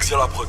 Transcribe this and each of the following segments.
Biggs à la prod.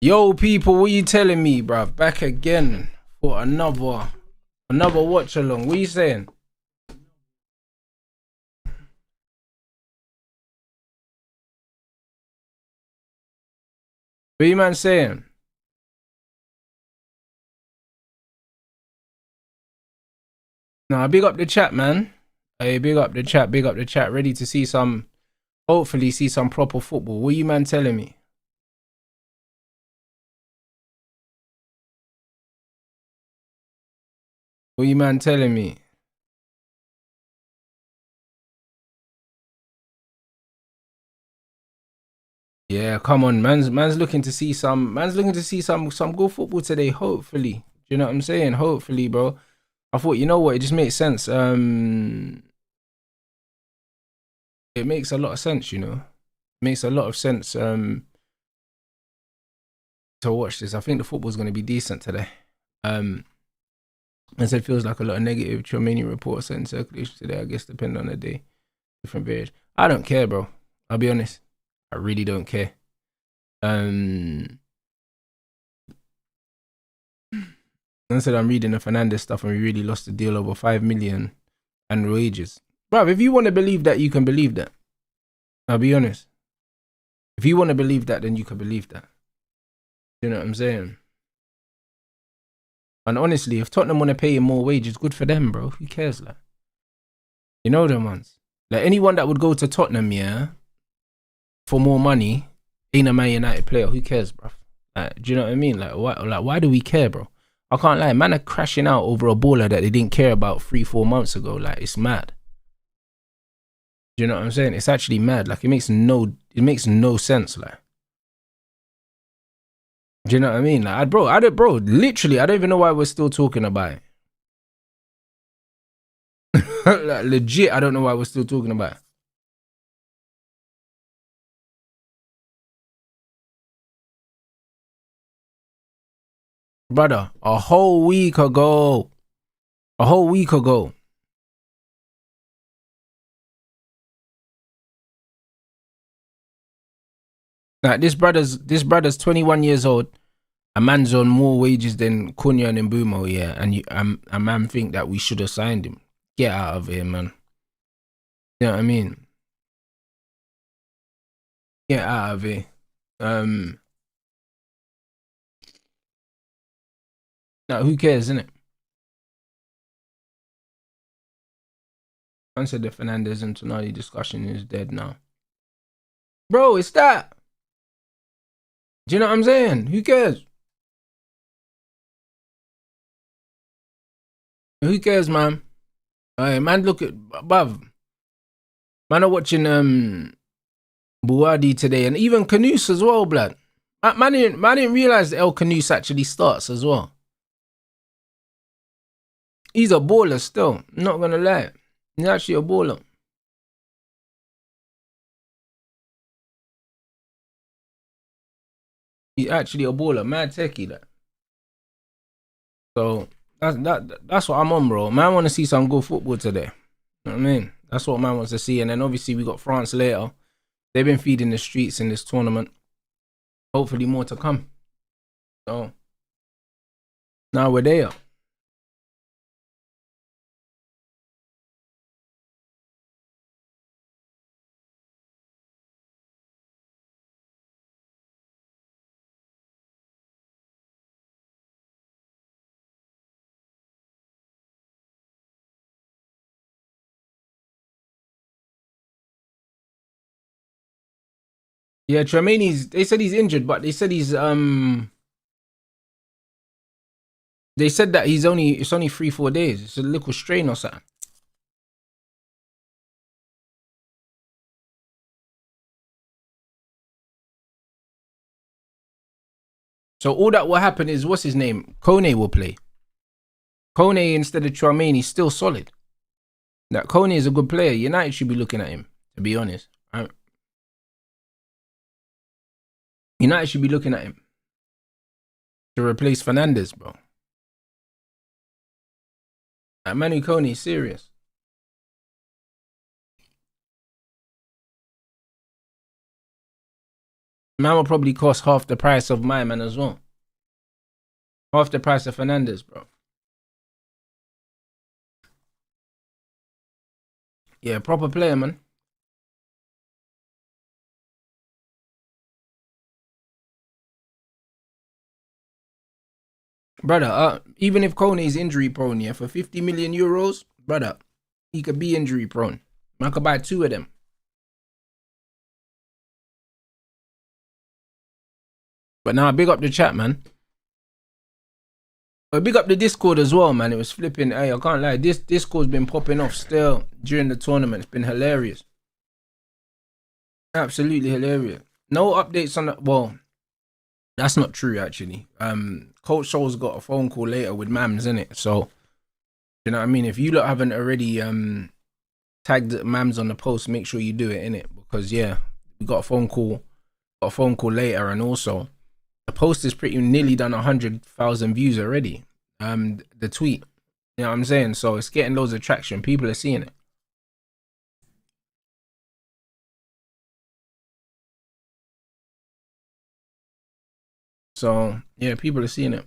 Yo, people, what you telling me, bruv? Back again for another watch along. What you saying? What you man saying? Nah, big up the chat, man. Hey, big up the chat, big up the chat. Ready to see some, hopefully see some proper football. What you man telling me? What you man telling me? Yeah, come on, man's looking to see some some good football today, hopefully. Do you know what I'm saying? Hopefully, bro. I thought, you know what, it just makes sense. It makes a lot of sense, you know. It makes a lot of sense to watch this. I think the football's gonna be decent today. As it feels like a lot of negative Chomini reports in circulation today, I guess depending on the day. Different various. I don't care, bro. I'll be honest. I really don't care. I said I'm reading the Fernandez stuff and we really lost the deal over 5 million and wages. Bro, if you want to believe that, you can believe that. I'll be honest. If you want to believe that, then you can believe that. You know what I'm saying? And honestly, if Tottenham want to pay him more wages, good for them, bro. Who cares, like? You know them ones. Like, anyone that would go to Tottenham, yeah, for more money, ain't a Man United player. Who cares, bro? Like, do you know what I mean? Like, why do we care, bro? I can't lie, man are crashing out over a baller that they didn't care about 3-4 months ago. Like, it's mad. Do you know what I'm saying? It's actually mad. Like, it makes no sense, like. Do you know what I mean? Like, bro, literally, I don't even know why we're still talking about it. Like, legit, I don't know why we're still talking about it. Brother, a whole week ago. Like, this brother's 21 years old. A man's on more wages than Cunha and Mbumo, yeah, and a man think that we should have signed him. Get out of here, man. You know what I mean? Get out of here. Now, who cares, innit? I said the Fernandez and Tonali discussion is dead now. Bro, it's that. Do you know what I'm saying? Who cares? Who cares, man? Man, look at above. Man are watching Buwadi today, and even Canoes as well, blood. Man didn't realize that El Canoes actually starts as well. He's a baller still. I'm not gonna lie. He's actually a baller. He's actually a baller. Mad techie, that. So that's what I'm on, bro. Man want to see some good football today. You know what I mean? That's what man wants to see. And then obviously we got France later. They've been feeding the streets in this tournament. Hopefully more to come. So now we're there. Yeah, Tremaini's, they said he's injured, but they said he's they said that it's only 3-4 days. It's a little strain or something. So all that will happen is, what's his name? Kone will play. Kone instead of Chouameni, still solid. That Kone is a good player. United should be looking at him, to be honest. United should be looking at him to replace Fernandez, bro. That Manu Kone is serious. Man will probably cost half the price of my man as well. Half the price of Fernandez, bro. Yeah, proper player, man. Brother, even if Kone is injury prone, yeah, for 50 million euros, brother, he could be injury prone. Man could buy two of them. But now, big up the chat, man. But big up the Discord as well, man. It was flipping. Hey, I can't lie. This Discord's been popping off still during the tournament. It's been hilarious. Absolutely hilarious. No updates on that. Well, that's not true, actually. Coach Scholl's got a phone call later with Mams, innit? So, you know what I mean? If you lot haven't already tagged Mams on the post, make sure you do it, innit? Because, yeah, we got a phone call later, and also the post is pretty nearly done 100,000 views already. The tweet, you know what I'm saying? So it's getting loads of traction. People are seeing it. So yeah, people are seeing it.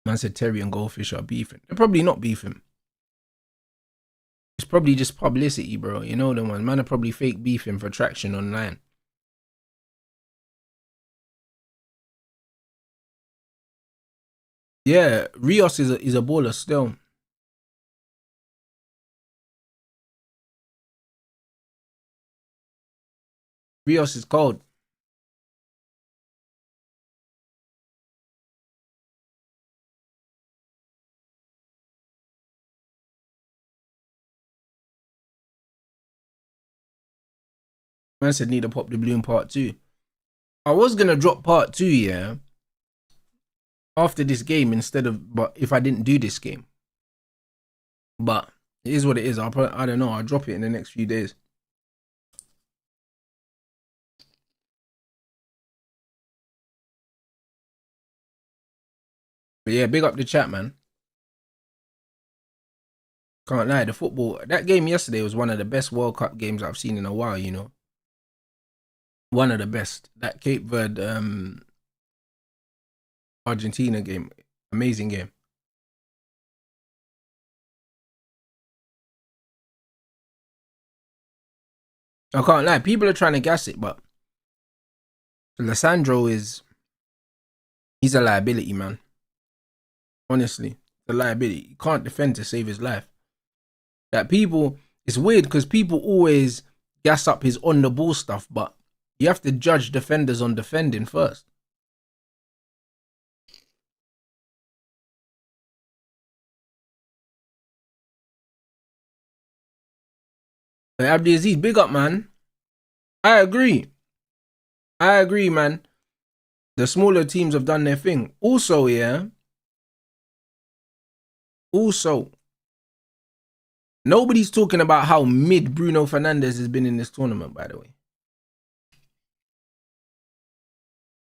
Man said Terry and Goldfish are beefing. They're probably not beefing. It's probably just publicity, bro. You know the one. Man are probably fake beefing for traction online. Yeah, Rios is a baller still. Rios is cold. Man said need to pop the balloon part 2. I was gonna drop part 2, yeah, after this game but if I didn't do this game. But it is what it is. I don't know. I'll drop it in the next few days. But yeah, big up the chat, man. Can't lie, the football, that game yesterday was one of the best World Cup games I've seen in a while, you know. One of the best. That Cape Verde Argentina game, amazing game. I can't lie, people are trying to gas it, but Lissandro he's a liability, man. Honestly, a liability. He can't defend to save his life. That people, it's weird because people always gas up his on the ball stuff, but you have to judge defenders on defending first. But Abdiaziz, big up, man. I agree, man. The smaller teams have done their thing. Also, yeah. Also, nobody's talking about how mid Bruno Fernandes has been in this tournament, by the way.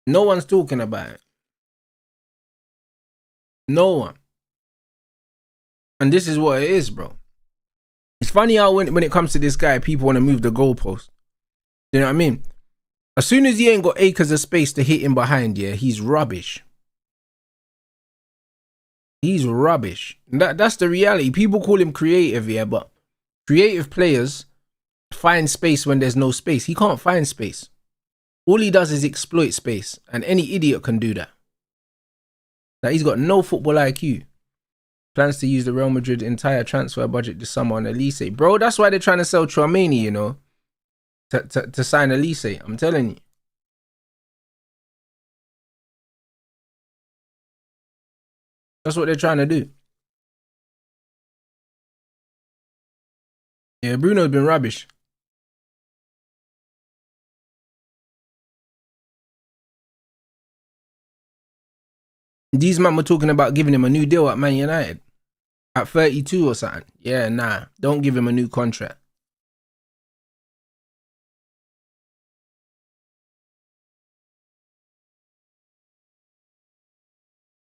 No one's talking about it. No one. And this is what it is, bro. It's funny how when it comes to this guy, people want to move the goalpost. You know what I mean? As soon as he ain't got acres of space to hit him behind, yeah, he's rubbish. He's rubbish. That's the reality. People call him creative, yeah, but creative players find space when there's no space. He can't find space. All he does is exploit space, and any idiot can do that. Like, he's got no football IQ. Plans to use the Real Madrid entire transfer budget this summer on Elise. Bro, that's why they're trying to sell Tchouaméni, you know, to sign Elise. I'm telling you. That's what they're trying to do. Yeah, Bruno's been rubbish. These men were talking about giving him a new deal at Man United. At 32 or something. Yeah, nah. Don't give him a new contract.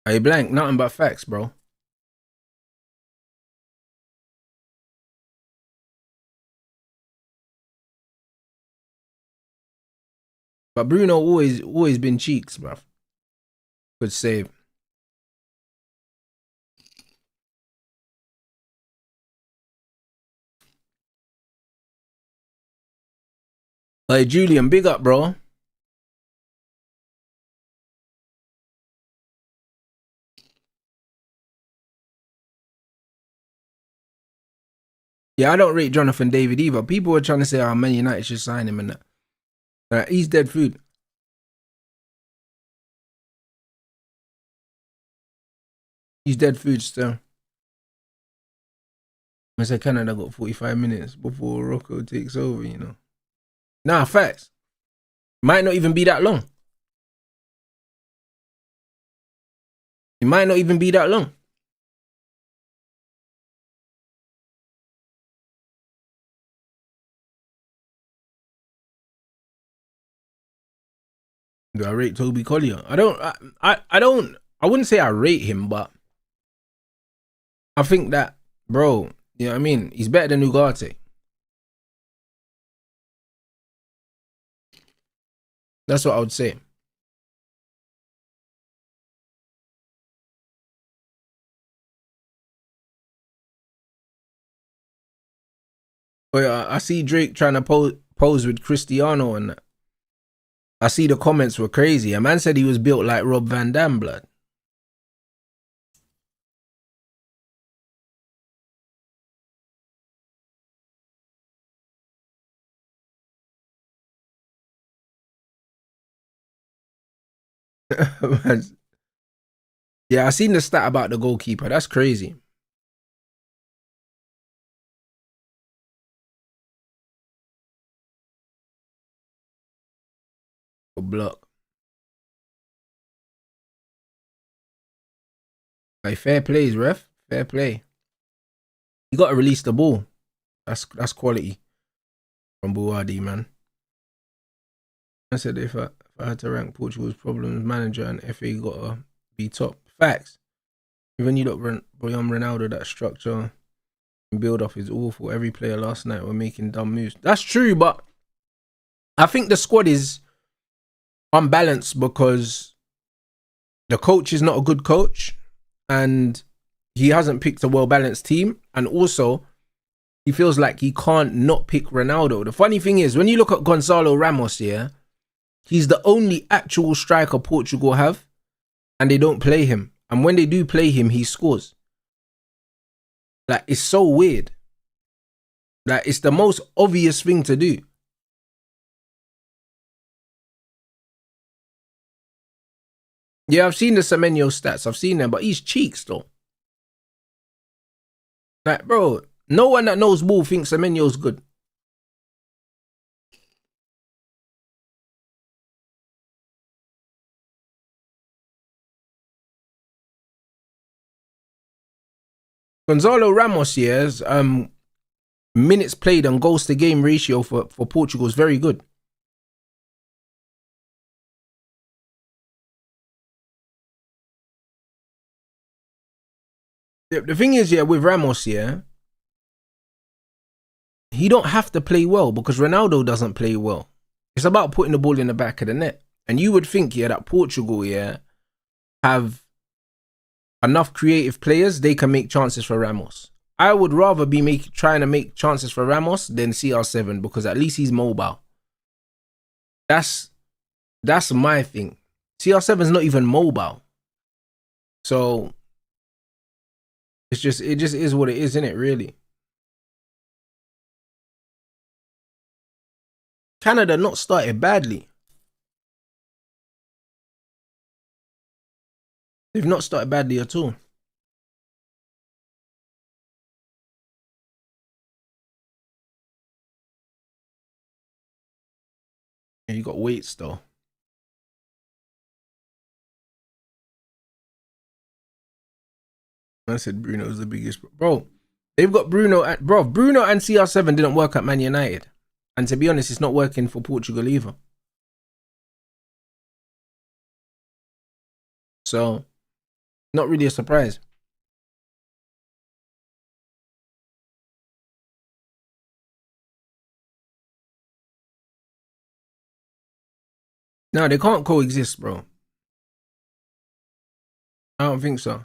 Hey, blank. Nothing but facts, bro. But Bruno always been cheeks, bruv. Good save. Hey, Julian, big up, bro. Yeah, I don't rate Jonathan David either. People were trying to say, Man United should sign him and that. He's dead food. He's dead food still. I said Canada got 45 minutes before Morocco takes over, you know. Nah, facts. Might not even be that long. It might not even be that long. Do I rate Toby Collier? I wouldn't say I rate him, but I think that, bro, you know what I mean? He's better than Ugarte. That's what I would say. But I see Drake trying to pose with Cristiano, and I see the comments were crazy. A man said he was built like Rob Van Dam, blood. Yeah, I seen the stat about the goalkeeper. That's crazy. A block. Like, fair plays, ref. Fair play. You got to release the ball. That's quality from Buwadi, man. I said if I had to rank Portugal's problems manager and FA gotta be top. Facts. Even you look beyond Ronaldo, that structure and build up is awful. Every player last night were making dumb moves. That's true, but I think the squad is unbalanced because the coach is not a good coach and he hasn't picked a well-balanced team, and also he feels like he can't not pick Ronaldo. The funny thing is, when you look at Gonzalo Ramos, yeah, he's the only actual striker Portugal have, and they don't play him. And when they do play him, he scores. Like, it's so weird. Like, it's the most obvious thing to do. Yeah, I've seen the Semenyo stats. I've seen them, but he's cheeks, though. Like, bro, no one that knows ball thinks Semenyo's good. Gonzalo Ramos, yes, minutes played and goals to game ratio for Portugal is very good. The thing is, yeah, with Ramos, yeah, he don't have to play well because Ronaldo doesn't play well. It's about putting the ball in the back of the net. And you would think, yeah, that Portugal, yeah, have enough creative players, they can make chances for Ramos. I would rather be trying to make chances for Ramos than CR7 because at least he's mobile. That's my thing. CR7 is not even mobile. So it just is what it is, isn't it, really? Canada not started badly. They've not started badly at all. Yeah, you got weights though. I said Bruno's the biggest. Bro, they've got Bruno and CR7 didn't work at Man United. And to be honest, it's not working for Portugal either. So, not really a surprise. No, they can't coexist, bro. I don't think so.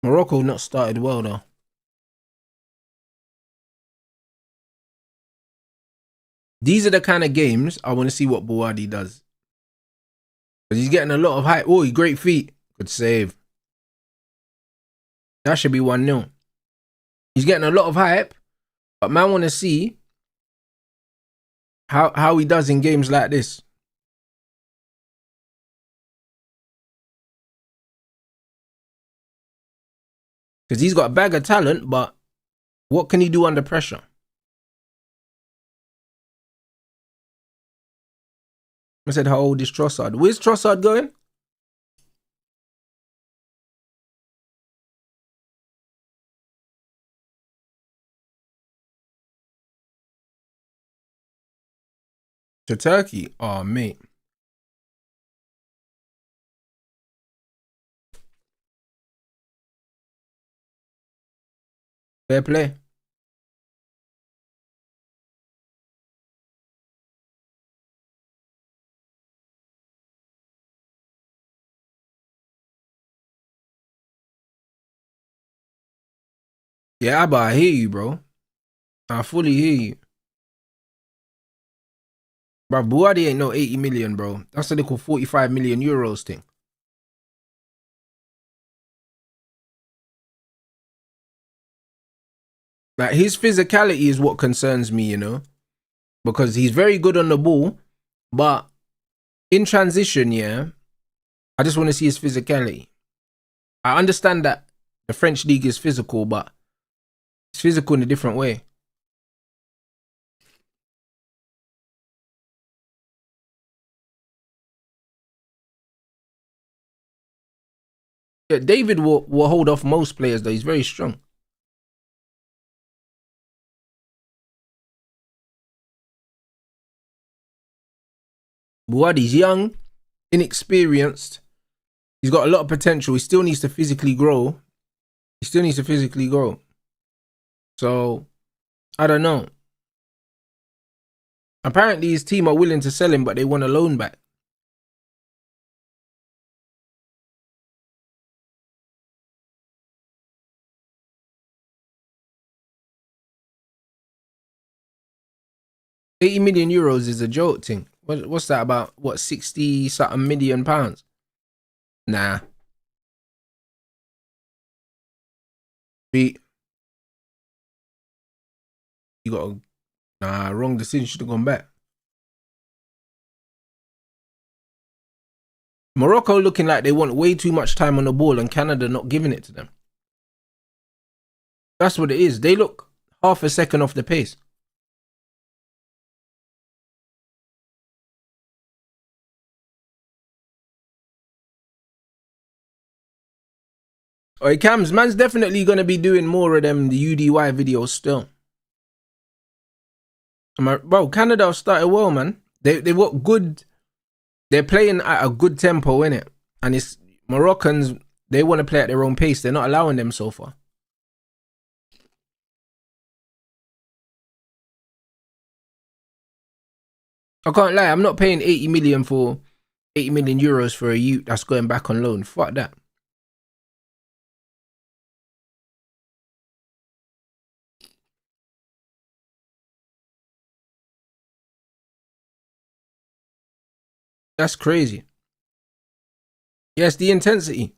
Morocco not started well though. These are the kind of games I want to see what Buwadi does. Because he's getting a lot of hype. Oh, great feet. Good save. That should be 1-0. He's getting a lot of hype. But man want to see how he does in games like this. Because he's got a bag of talent, but what can he do under pressure? I said, how old is Trossard? Where's Trossard going? To Turkey? Oh, mate. Fair play. Yeah, Abba, I hear you, bro. I fully hear you. Bro, Buwadi ain't no 80 million, bro. That's a little 45 million euros thing. Like, his physicality is what concerns me, you know? Because he's very good on the ball, but in transition, yeah, I just want to see his physicality. I understand that the French league is physical, but it's physical in a different way. Yeah, David will hold off most players, though. He's very strong. Buwadi's young, inexperienced. He's got a lot of potential. He still needs to physically grow. So, I don't know. Apparently, his team are willing to sell him, but they want a loan back. €80 million is a joke thing. What's that about? What, 60 something million pounds? Nah. You got a wrong decision. Should have gone back. Morocco looking like they want way too much time on the ball and Canada not giving it to them. That's what it is. They look half a second off the pace. Oi, Cams, man's definitely going to be doing more of them, the UDY videos still. Bro, Canada have started well, man. They've got good. They're playing at a good tempo, innit? And it's Moroccans, they want to play at their own pace. They're not allowing them so far. I can't lie, I'm not paying 80 million for 80 million euros for a youth that's going back on loan. Fuck that. That's crazy. Yes, the intensity.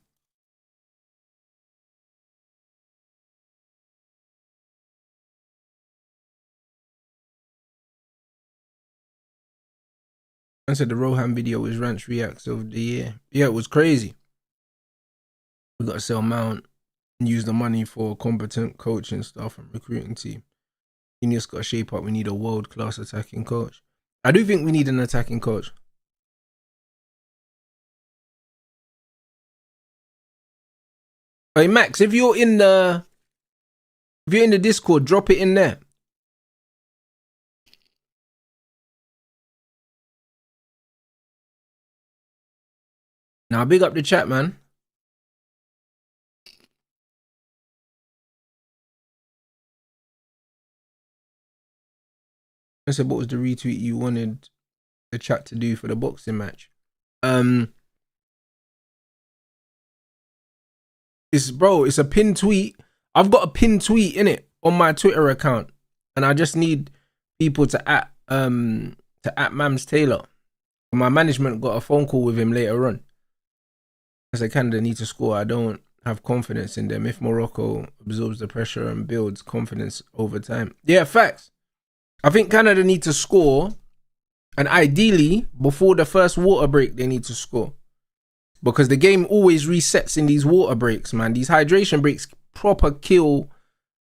I said the Rohan video was Ranch Reacts of the year. Yeah, it was crazy. We got to sell Mount and use the money for competent coaching staff and recruiting team. Genius got to shape up. We need a world-class attacking coach. I do think we need an attacking coach. Hey Max, if you're in the Discord, drop it in there. Now big up the chat, man. I said, what was the retweet you wanted the chat to do for the boxing match? It's a pinned tweet. I've got a pinned tweet in it on my Twitter account, and I just need people to at Mams Taylor. My management got a phone call with him later on. I said Canada need to score. I don't have confidence in them. If Morocco absorbs the pressure and builds confidence over time. Yeah, facts. I think Canada need to score, and ideally before the first water break they need to score. Because the game always resets in these water breaks, man. These hydration breaks proper kill.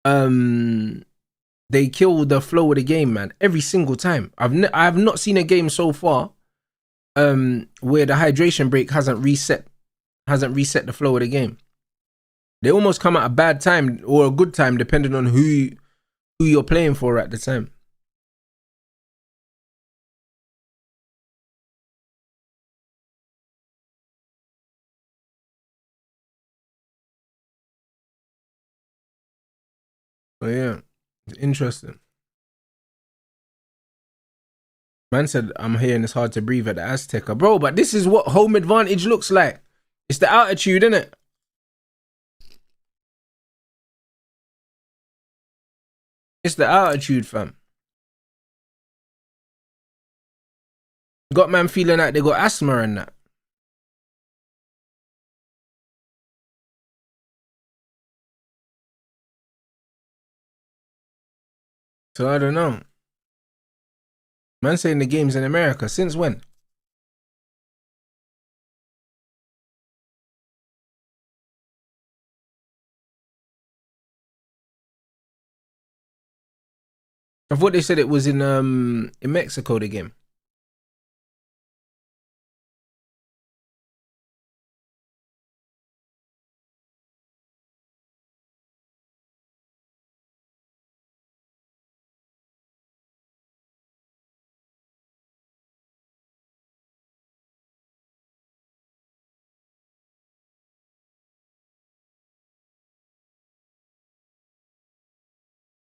They kill the flow of the game, man. Every single time. I have not seen a game so far, where the hydration break hasn't reset the flow of the game. They almost come at a bad time or a good time, depending on who you're playing for at the time. So yeah, it's interesting. Man said, I'm hearing it's hard to breathe at the Azteca. Bro, but this is what home advantage looks like. It's the altitude, innit? It's the altitude, fam. Got man feeling like they got asthma and that. So I don't know. Man saying the game's in America. Since when? I thought they said it was in Mexico, the game.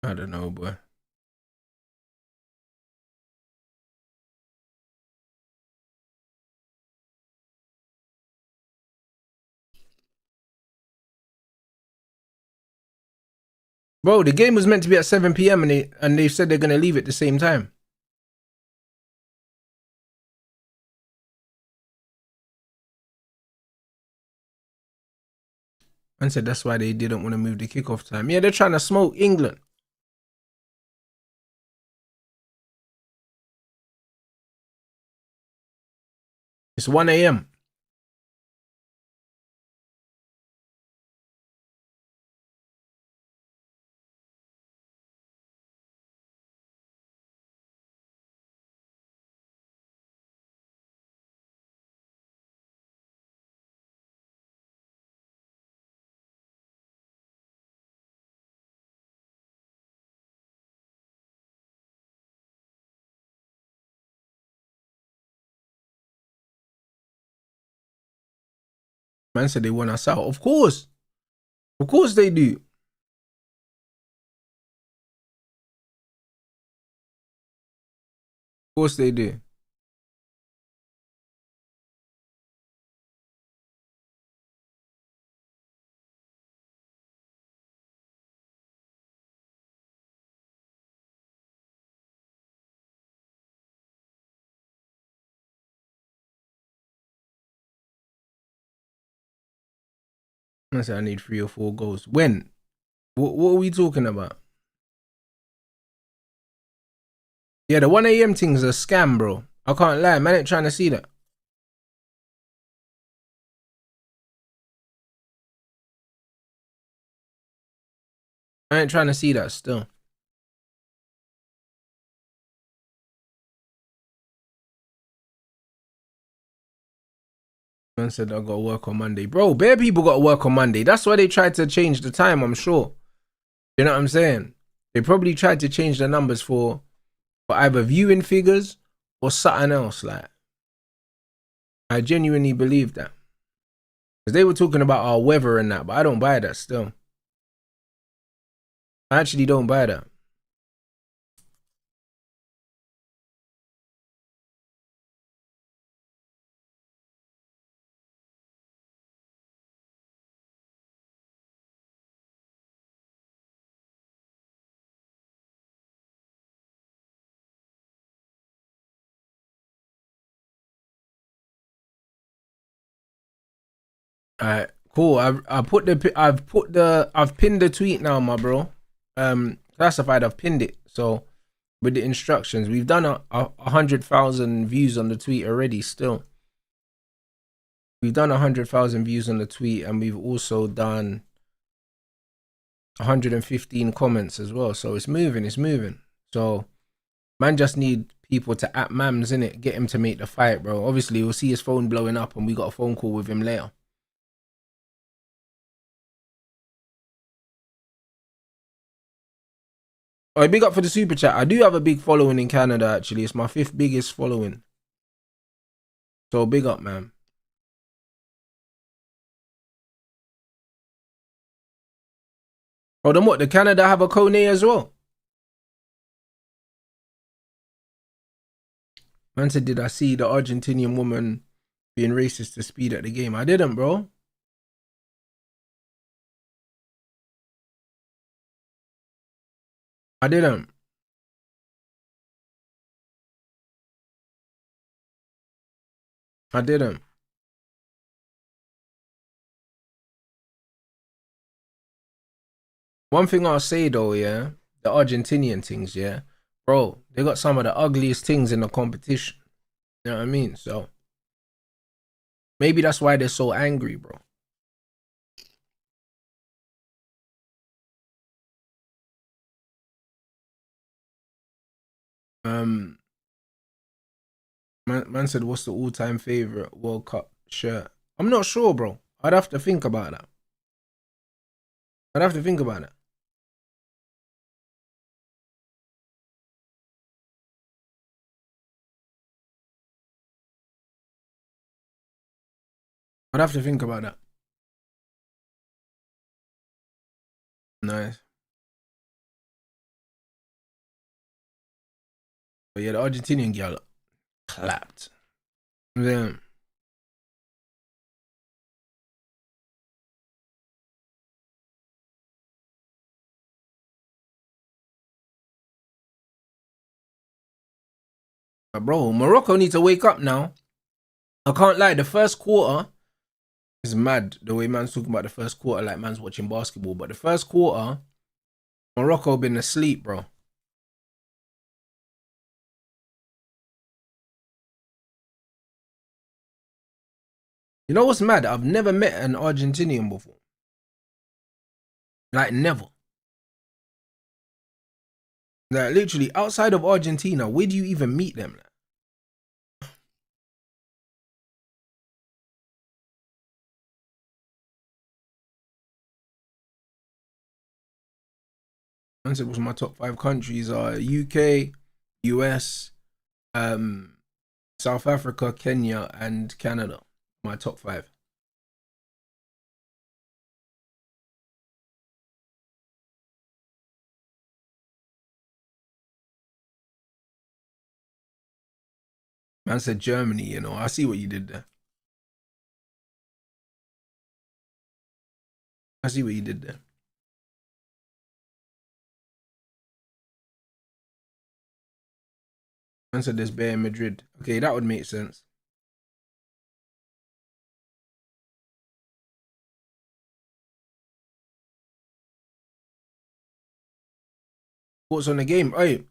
I don't know, boy. Bro, the game was meant to be at 7 p.m. and they said they're gonna leave at the same time. Man said that's why they didn't want to move the kickoff time. Yeah, they're trying to smoke England. It's 1 a.m. Man said they want us out. Of course. Of course they do. Of course they do. I said I need 3 or 4 goals. When? What are we talking about? Yeah, the 1 a.m. thing's a scam, bro. I can't lie. Man ain't trying to see that. I ain't trying to see that still. Man said I gotta work on Monday. Bro, bare people gotta work on Monday. That's why they tried to change the time, I'm sure. You know what I'm saying? They probably tried to change the numbers for either viewing figures or something else. Like, I genuinely believe that. Because they were talking about our weather and that, but I don't buy that still. I actually don't buy that. Alright, cool. I've pinned the tweet now, my bro. Classified. I've pinned it. So with the instructions, we've done a 100,000 views on the tweet already. Still, we've done 100,000 views on the tweet, and we've also done 115 comments as well. So it's moving. It's moving. So man, just need people to at Mams in it, get him to make the fight, bro. Obviously, we'll see his phone blowing up, and we got a phone call with him later. Oh, big up for the super chat. I do have a big following in Canada, actually. It's my 5th biggest following. So big up, man. Oh, then what? The Canada have a Kone as well? Man said, did I see the Argentinian woman being racist to speed at the game? I didn't, bro. I didn't. I didn't. One thing I'll say though, yeah, the Argentinian things, yeah, bro, they got some of the ugliest things in the competition. You know what I mean? So maybe that's why they're so angry, bro. Um, man said, what's the all-time favorite World Cup shirt? I'm not sure, bro. I'd have to think about that. I'd have to think about it. I'd have to think about that. Nice. But yeah, the Argentinian girl clapped. Yeah. But bro, Morocco need to wake up now. I can't lie, the first quarter is mad. The way man's talking about the first quarter, like man's watching basketball. But the first quarter, Morocco been asleep, bro. You know what's mad? I've never met an Argentinian before. Like never. Like literally outside of Argentina, where do you even meet them? Like? I said was my top 5 countries are UK, US, South Africa, Kenya, and Canada. My top 5. Man said Germany, you know. I see what you did there. I see what you did there. Man said there's Bear in Madrid. Okay, that would make sense. Thoughts on the game? Hey,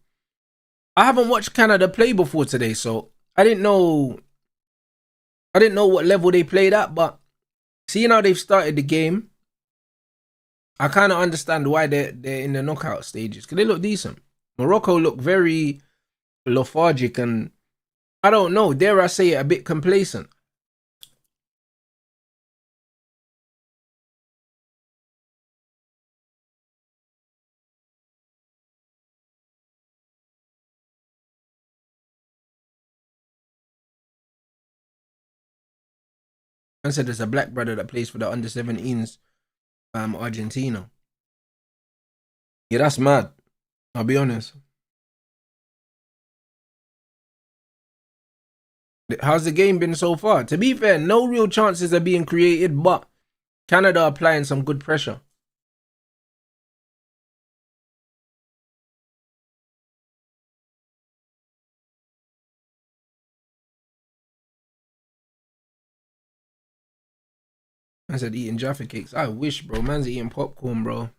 I haven't watched Canada play before today, so I didn't know. I didn't know what level they played at, but seeing how they've started the game, I kind of understand why they're in the knockout stages because they look decent. Morocco look very lethargic and I don't know, dare I say it, a bit complacent. I said there's a black brother that plays for the under 17s, Argentina. Yeah, that's mad. I'll be honest. How's the game been so far? To be fair, no real chances are being created, but Canada applying some good pressure. I said eating Jaffa cakes. I wish, bro. Man's eating popcorn, bro.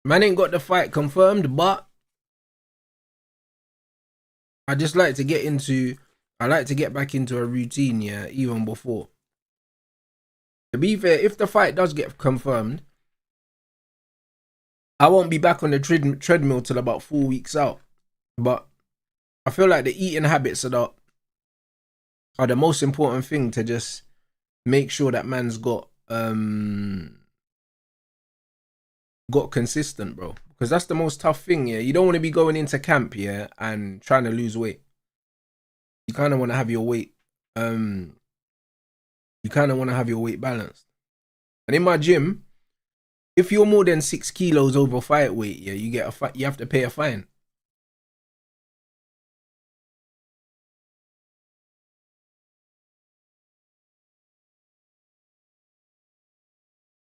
Man ain't got the fight confirmed, but I just like to get into. I like to get back into a routine, yeah, even before. To be fair, if the fight does get confirmed, I won't be back on the treadmill till about 4 weeks out. But I feel like the eating habits are the most important thing to just make sure that man's got consistent, bro. Because that's the most tough thing, yeah. You don't want to be going into camp, yeah, and trying to lose weight. You kind of want to have your weight, balanced. And in my gym, if you're more than 6 kilos over fight weight, yeah, you have to pay a fine.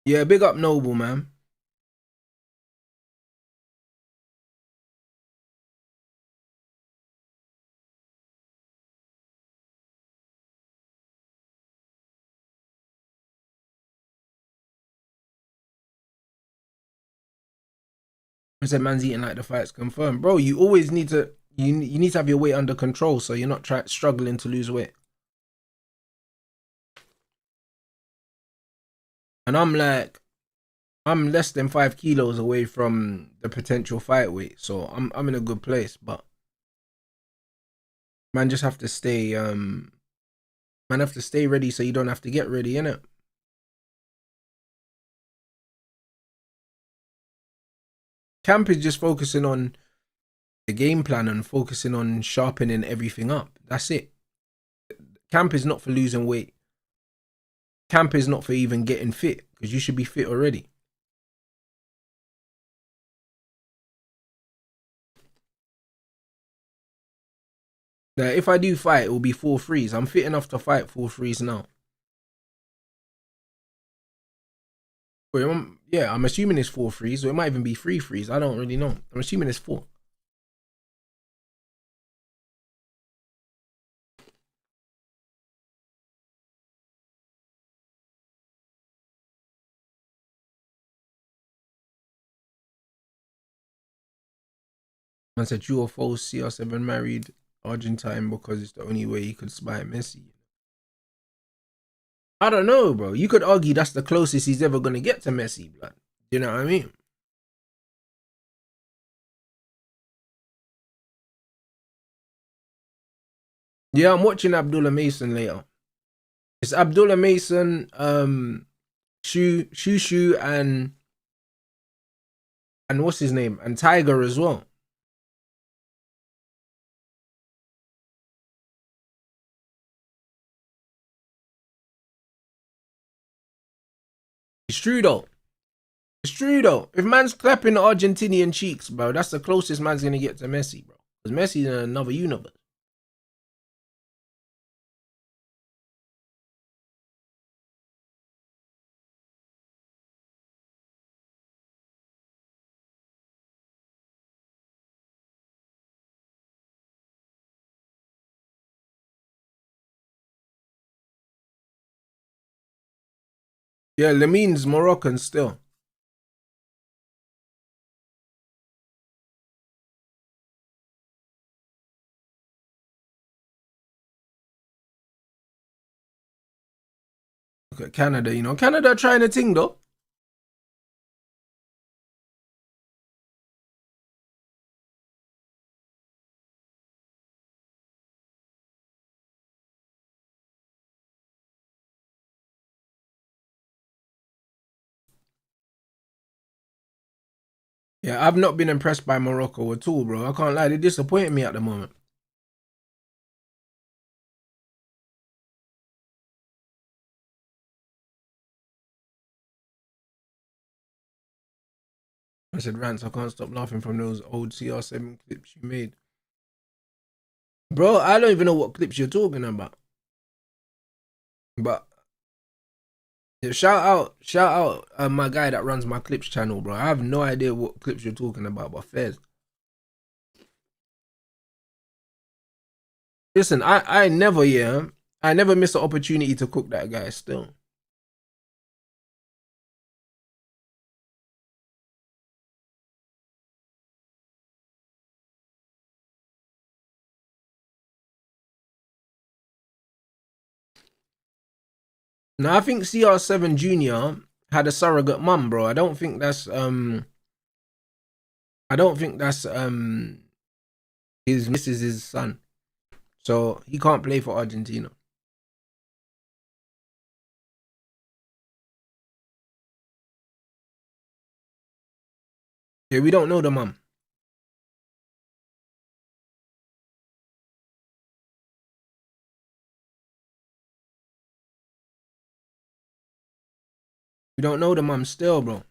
Yeah, big up Noble, man. I said man's eating like the fight's confirmed. Bro, you always need to you need to have your weight under control so you're not struggling to lose weight. And I'm less than 5 kilos away from the potential fight weight, so I'm in a good place. But man, just have to stay ready so you don't have to get ready, innit? Camp is just focusing on the game plan and focusing on sharpening everything up. That's it. Camp is not for losing weight. Camp is not for even getting fit, because you should be fit already. Now, if I do fight, it will be 4-3s. I'm fit enough to fight 4-3s now. Yeah, I'm assuming it's 4-3s, or it might even be 3-3s. I don't really know. I'm assuming it's 4. Man said true or false, CR7 married Argentine because it's the only way he could spy Messi. I don't know, bro. You could argue that's the closest he's ever going to get to Messi, blood. You know what I mean? Yeah, I'm watching Abdullah Mason later. It's Abdullah Mason, Shu, and what's his name? And Tiger as well. It's true though. It's true though. If man's clapping the Argentinian cheeks, bro, that's the closest man's gonna get to Messi, bro. Because Messi's in another universe. Yeah, Lamin's Moroccan still. Look at Canada, you know. Canada trying a thing though. Yeah, I've not been impressed by Morocco at all, bro. I can't lie, they're disappointing me at the moment. I said, Rants, I can't stop laughing from those old CR7 clips you made. Bro, I don't even know what clips you're talking about. But yeah, shout out my guy that runs my clips channel, bro. I have no idea what clips you're talking about, but fairs. Listen, I never, yeah, I never miss an opportunity to cook that guy still. Now I think CR7 Junior had a surrogate mum, bro. I don't think that's his missus's son. So he can't play for Argentina. Yeah, we don't know the mum. We don't know the mum still, bro.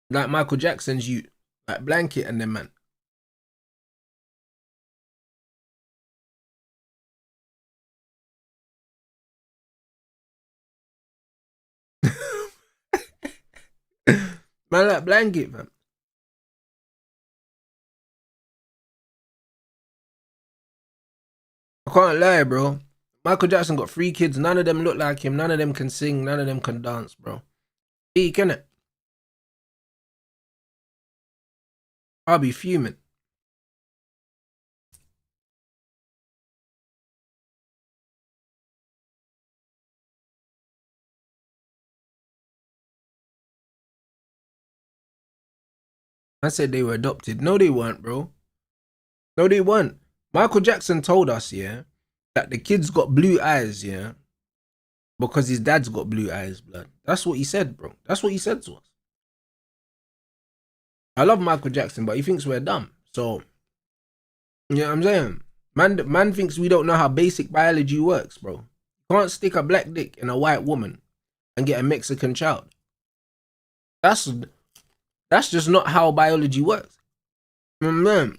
Like Michael Jackson's you, like Blanket and them man. Man like Blanket, man. I can't lie, bro. Michael Jackson got 3 kids. None of them look like him. None of them can sing. None of them can dance, bro. He can it. I'll be fuming. I said they were adopted. No, they weren't, bro. No, they weren't. Michael Jackson told us, yeah, that the kids got blue eyes, yeah, because his dad's got blue eyes, blood. That's what he said, bro. That's what he said to us. I love Michael Jackson, but he thinks we're dumb. So, you know what I'm saying? Man thinks we don't know how basic biology works, bro. You can't stick a black dick in a white woman and get a Mexican child. That's just not how biology works. Man.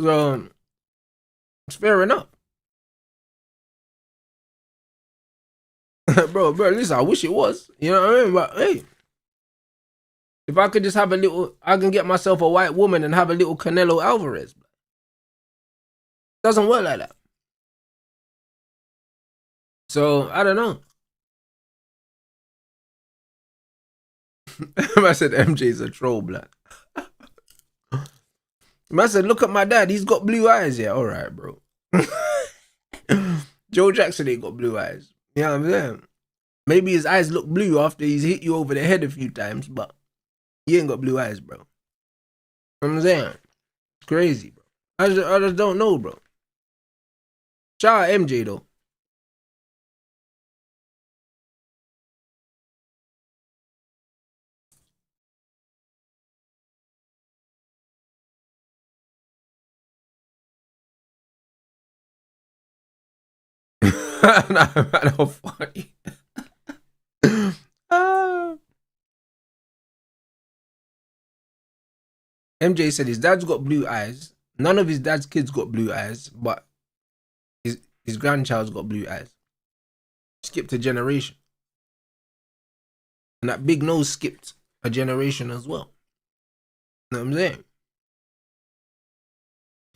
So, it's fair enough. bro, listen, I wish it was. You know what I mean? But hey, if I could just have a little, I can get myself a white woman and have a little Canelo Alvarez. Doesn't work like that. So I don't know. I said MJ's a troll, blood. I said, look at my dad. He's got blue eyes. Yeah, all right, bro. Joe Jackson ain't got blue eyes. You know what I'm saying? Maybe his eyes look blue after he's hit you over the head a few times, but he ain't got blue eyes, bro. You know what I'm saying? It's crazy, bro. I just don't know, bro. Shout out MJ, though. Nah, man, I'm funny. MJ said his dad's got blue eyes. None of his dad's kids got blue eyes, but his grandchild's got blue eyes. Skipped a generation. And that big nose skipped a generation as well. You know what I'm saying?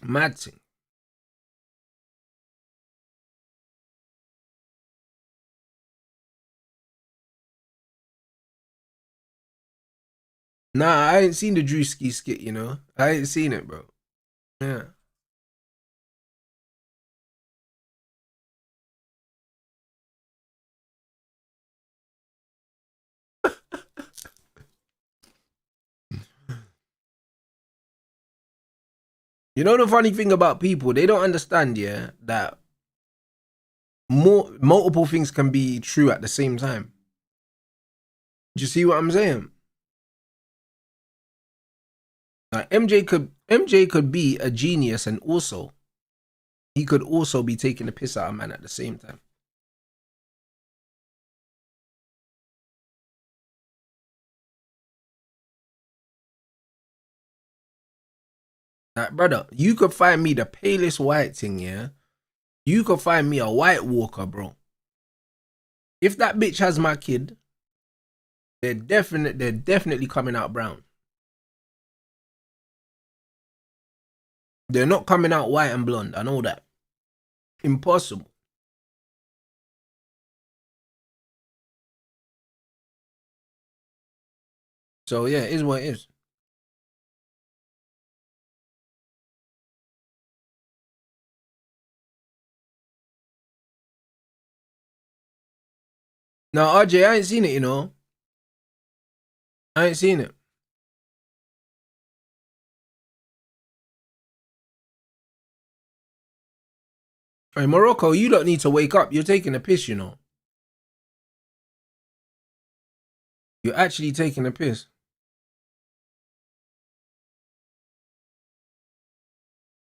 Mad thing. Nah, I ain't seen the Drewski skit, you know? I ain't seen it, bro. Yeah. You know the funny thing about people, they don't understand, yeah, that multiple things can be true at the same time. Do you see what I'm saying? Like MJ could be a genius and also he could also be taking the piss out of man at the same time. Like, brother, you could find me the palest white thing, yeah? You could find me a white walker, bro. If that bitch has my kid, they're definitely coming out brown. They're not coming out white and blonde. I know that. Impossible. So yeah, it is what it is. Now, RJ, I ain't seen it, you know. I ain't seen it. Hey, Morocco, you don't need to wake up. You're taking a piss, you know. You're actually taking a piss.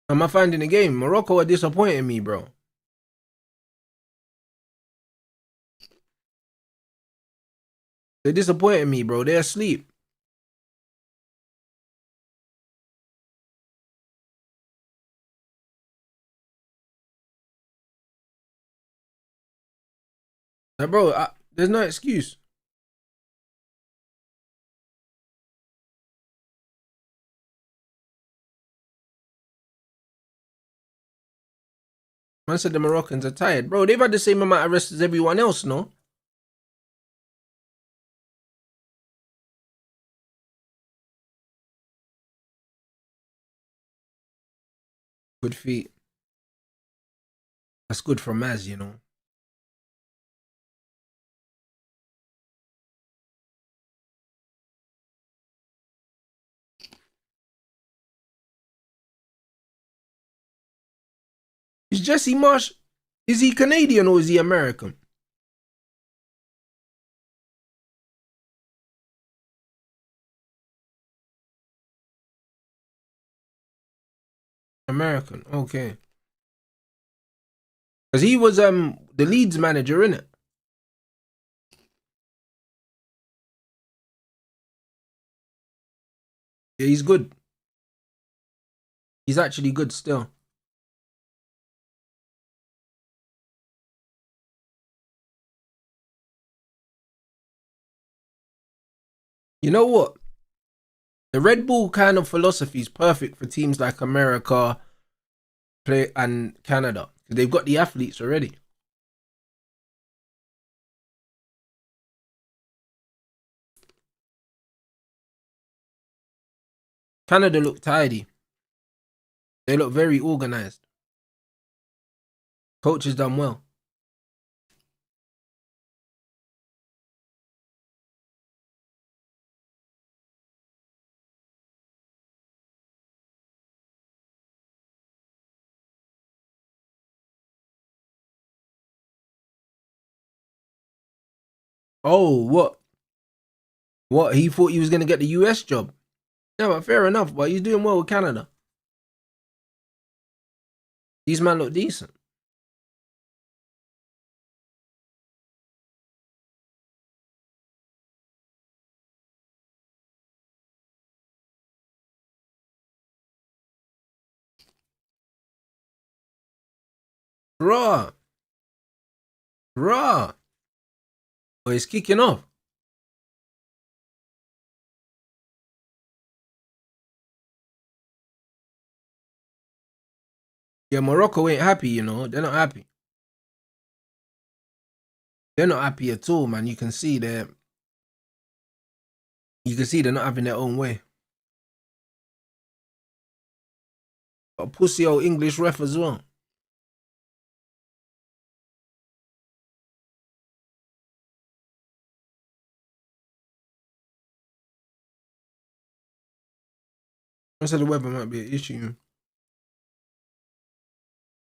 Am I finding the game? Morocco are disappointing me, bro. They're disappointing me, bro. They're asleep. Like, bro, there's no excuse. Man said the Moroccans are tired. Bro, they've had the same amount of rest as everyone else, no? Good feet. That's good for Maz, you know. Is Jesse Marsh, is he Canadian or is he American? American, okay. Because he was the Leeds manager, innit? Yeah, he's good. He's actually good still. You know what? The Red Bull kind of philosophy is perfect for teams like America, play and Canada. Because they've got the athletes already. Canada look tidy. They look very organized. Coach has done well. Oh, what? What? He thought he was going to get the US job. Yeah, but fair enough. But he's doing well with Canada. These men look decent. Raw. Raw. Oh, he's kicking off. Yeah, Morocco ain't happy, you know. They're not happy. They're not happy at all, man. You can see they're not having their own way. A pussy old English ref as well. I said the weather might be an issue.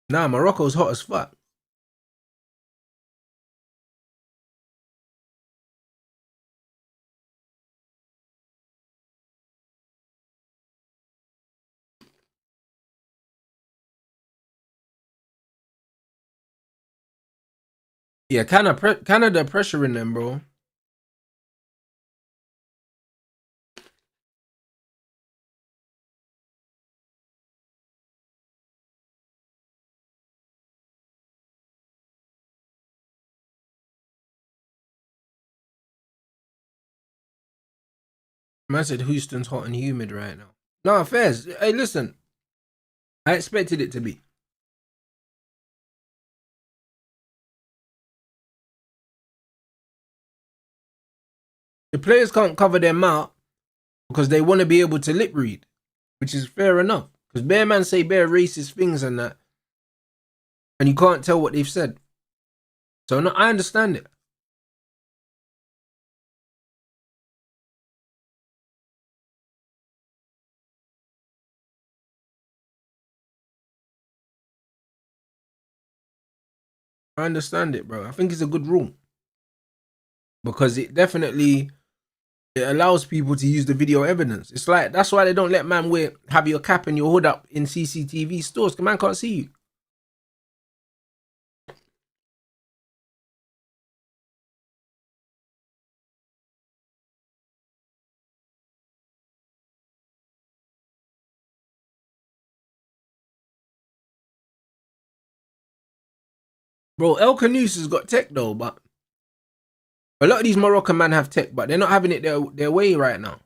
Nah, Morocco's hot as fuck. Yeah, Canada pressuring them, bro. Man said Houston's hot and humid right now. Nah, fairs. Hey, listen. I expected it to be. The players can't cover their mouth because they want to be able to lip read, which is fair enough. Because bare man say bare racist things and that, and you can't tell what they've said. So no, I understand it. I understand it, bro. I think it's a good rule because it definitely it allows people to use the video evidence. It's like that's why they don't let man have your cap and your hood up in CCTV stores because man can't see you. Bro, El Canoes has got tech though, but a lot of these Moroccan men have tech, but they're not having it their way right now.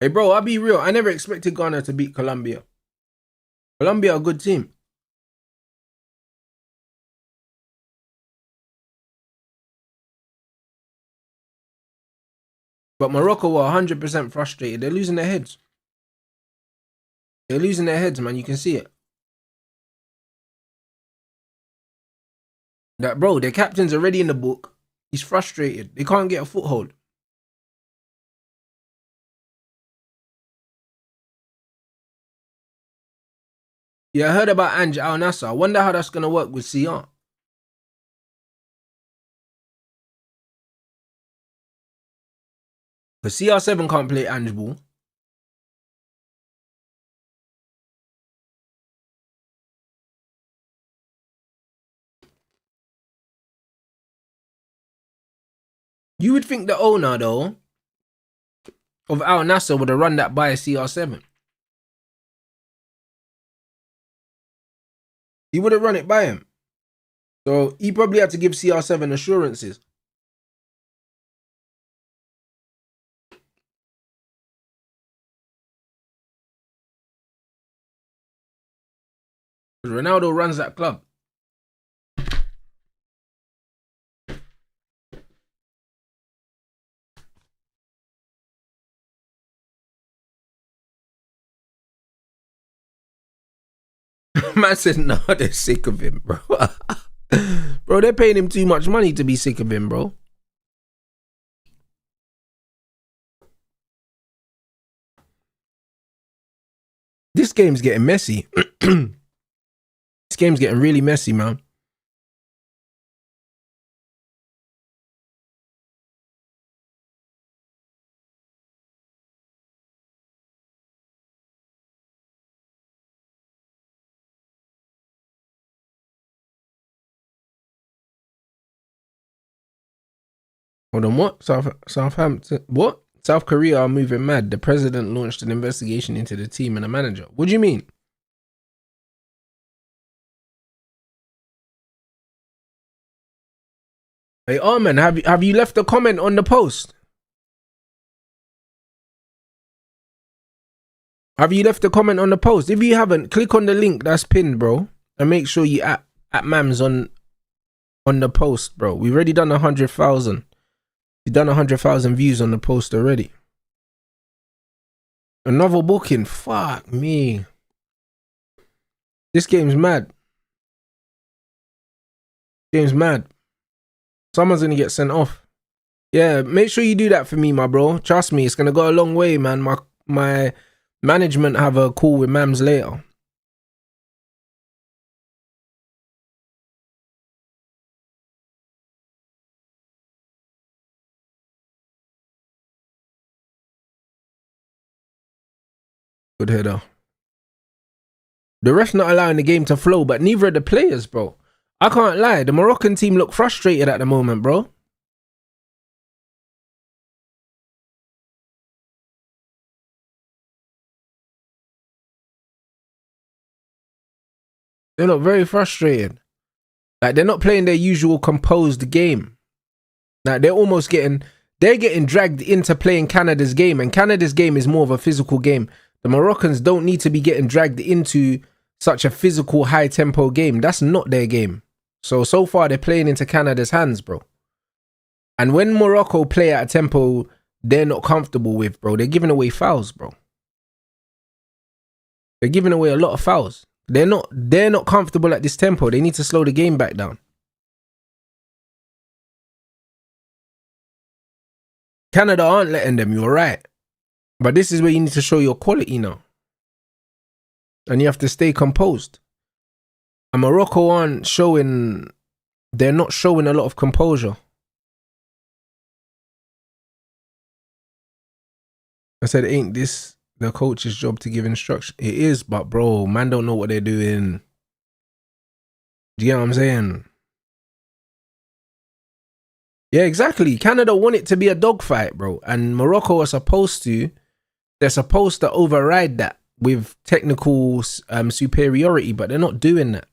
Hey, bro, I'll be real. I never expected Ghana to beat Colombia. Colombia are a good team. But Morocco were 100% frustrated. They're losing their heads. They're losing their heads, man. You can see it. That bro, their captain's already in the book. He's frustrated. They can't get a foothold. Yeah, I heard about Ange Al Nassr. I wonder how that's gonna work with CR. Because CR7 can't play Ange ball. You would think the owner though of Al Nassr would have run that by CR7. He would have run it by him. So he probably had to give CR7 assurances. Ronaldo runs that club. Man said, no, they're sick of him, bro. Bro, they're paying him too much money to be sick of him, bro. This game's getting messy. This game's getting really messy, man. Hold on, what? Southampton, what? South Korea are moving mad. The president launched an investigation into the team and the manager. What do you mean? Hey, Arman, have you left a comment on the post? Have you left a comment on the post? If you haven't, click on the link that's pinned, bro, and make sure you at Mams on the post, bro. We've already done 100,000. We've done 100,000 views on the post already. Another booking. Fuck me. This game's mad. Game's mad. Someone's gonna get sent off. Yeah, make sure you do that for me, my bro. Trust me, it's gonna go a long way, man. My management have a call with Mams later. Good header. The ref's not allowing the game to flow, but neither are the players, bro. I can't lie. The Moroccan team look frustrated at the moment, bro. They look very frustrated. Like, they're not playing their usual composed game. Like they're getting dragged into playing Canada's game, and Canada's game is more of a physical game. The Moroccans don't need to be getting dragged into such a physical, high tempo game. That's not their game. So far they're playing into Canada's hands, bro. And when Morocco play at a tempo they're not comfortable with, bro, they're giving away fouls, bro. They're giving away a lot of fouls. They're not comfortable at this tempo. They need to slow the game back down. Canada aren't letting them, you're right. But this is where you need to show your quality now. And you have to stay composed. And Morocco they're not showing a lot of composure. I said, ain't this the coach's job to give instruction? It is, but bro, man don't know what they're doing. Do you get what I'm saying? Yeah, exactly. Canada want it to be a dogfight, bro. And Morocco they're supposed to override that with technical superiority, but they're not doing that.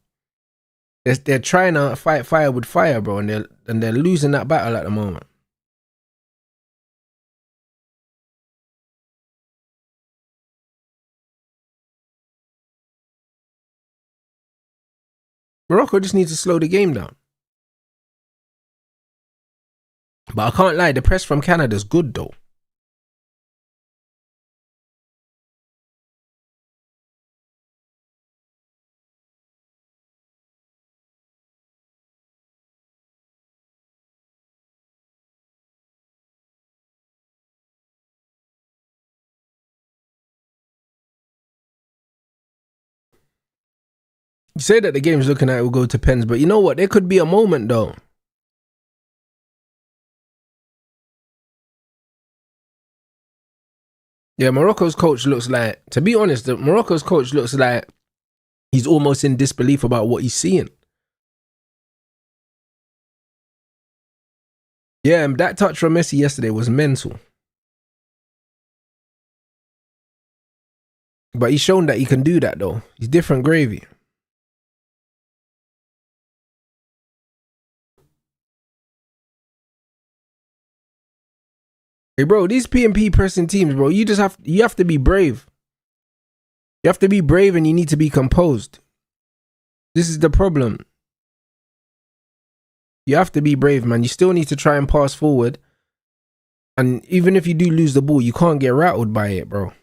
They're trying to fight fire with fire, bro, and they're losing that battle at the moment. Morocco just needs to slow the game down. But I can't lie, the press from Canada's good though. You say that the game's looking like it will go to pens, but you know what? There could be a moment though. Yeah, Morocco's coach looks like, to be honest, Morocco's coach looks like he's almost in disbelief about what he's seeing. Yeah, that touch from Messi yesterday was mental. But he's shown that he can do that though. He's different gravy. Hey bro, these P&P pressing teams, bro, you have to be brave. You have to be brave and you need to be composed. This is the problem. You have to be brave, man. You still need to try and pass forward. And even if you do lose the ball, you can't get rattled by it, bro.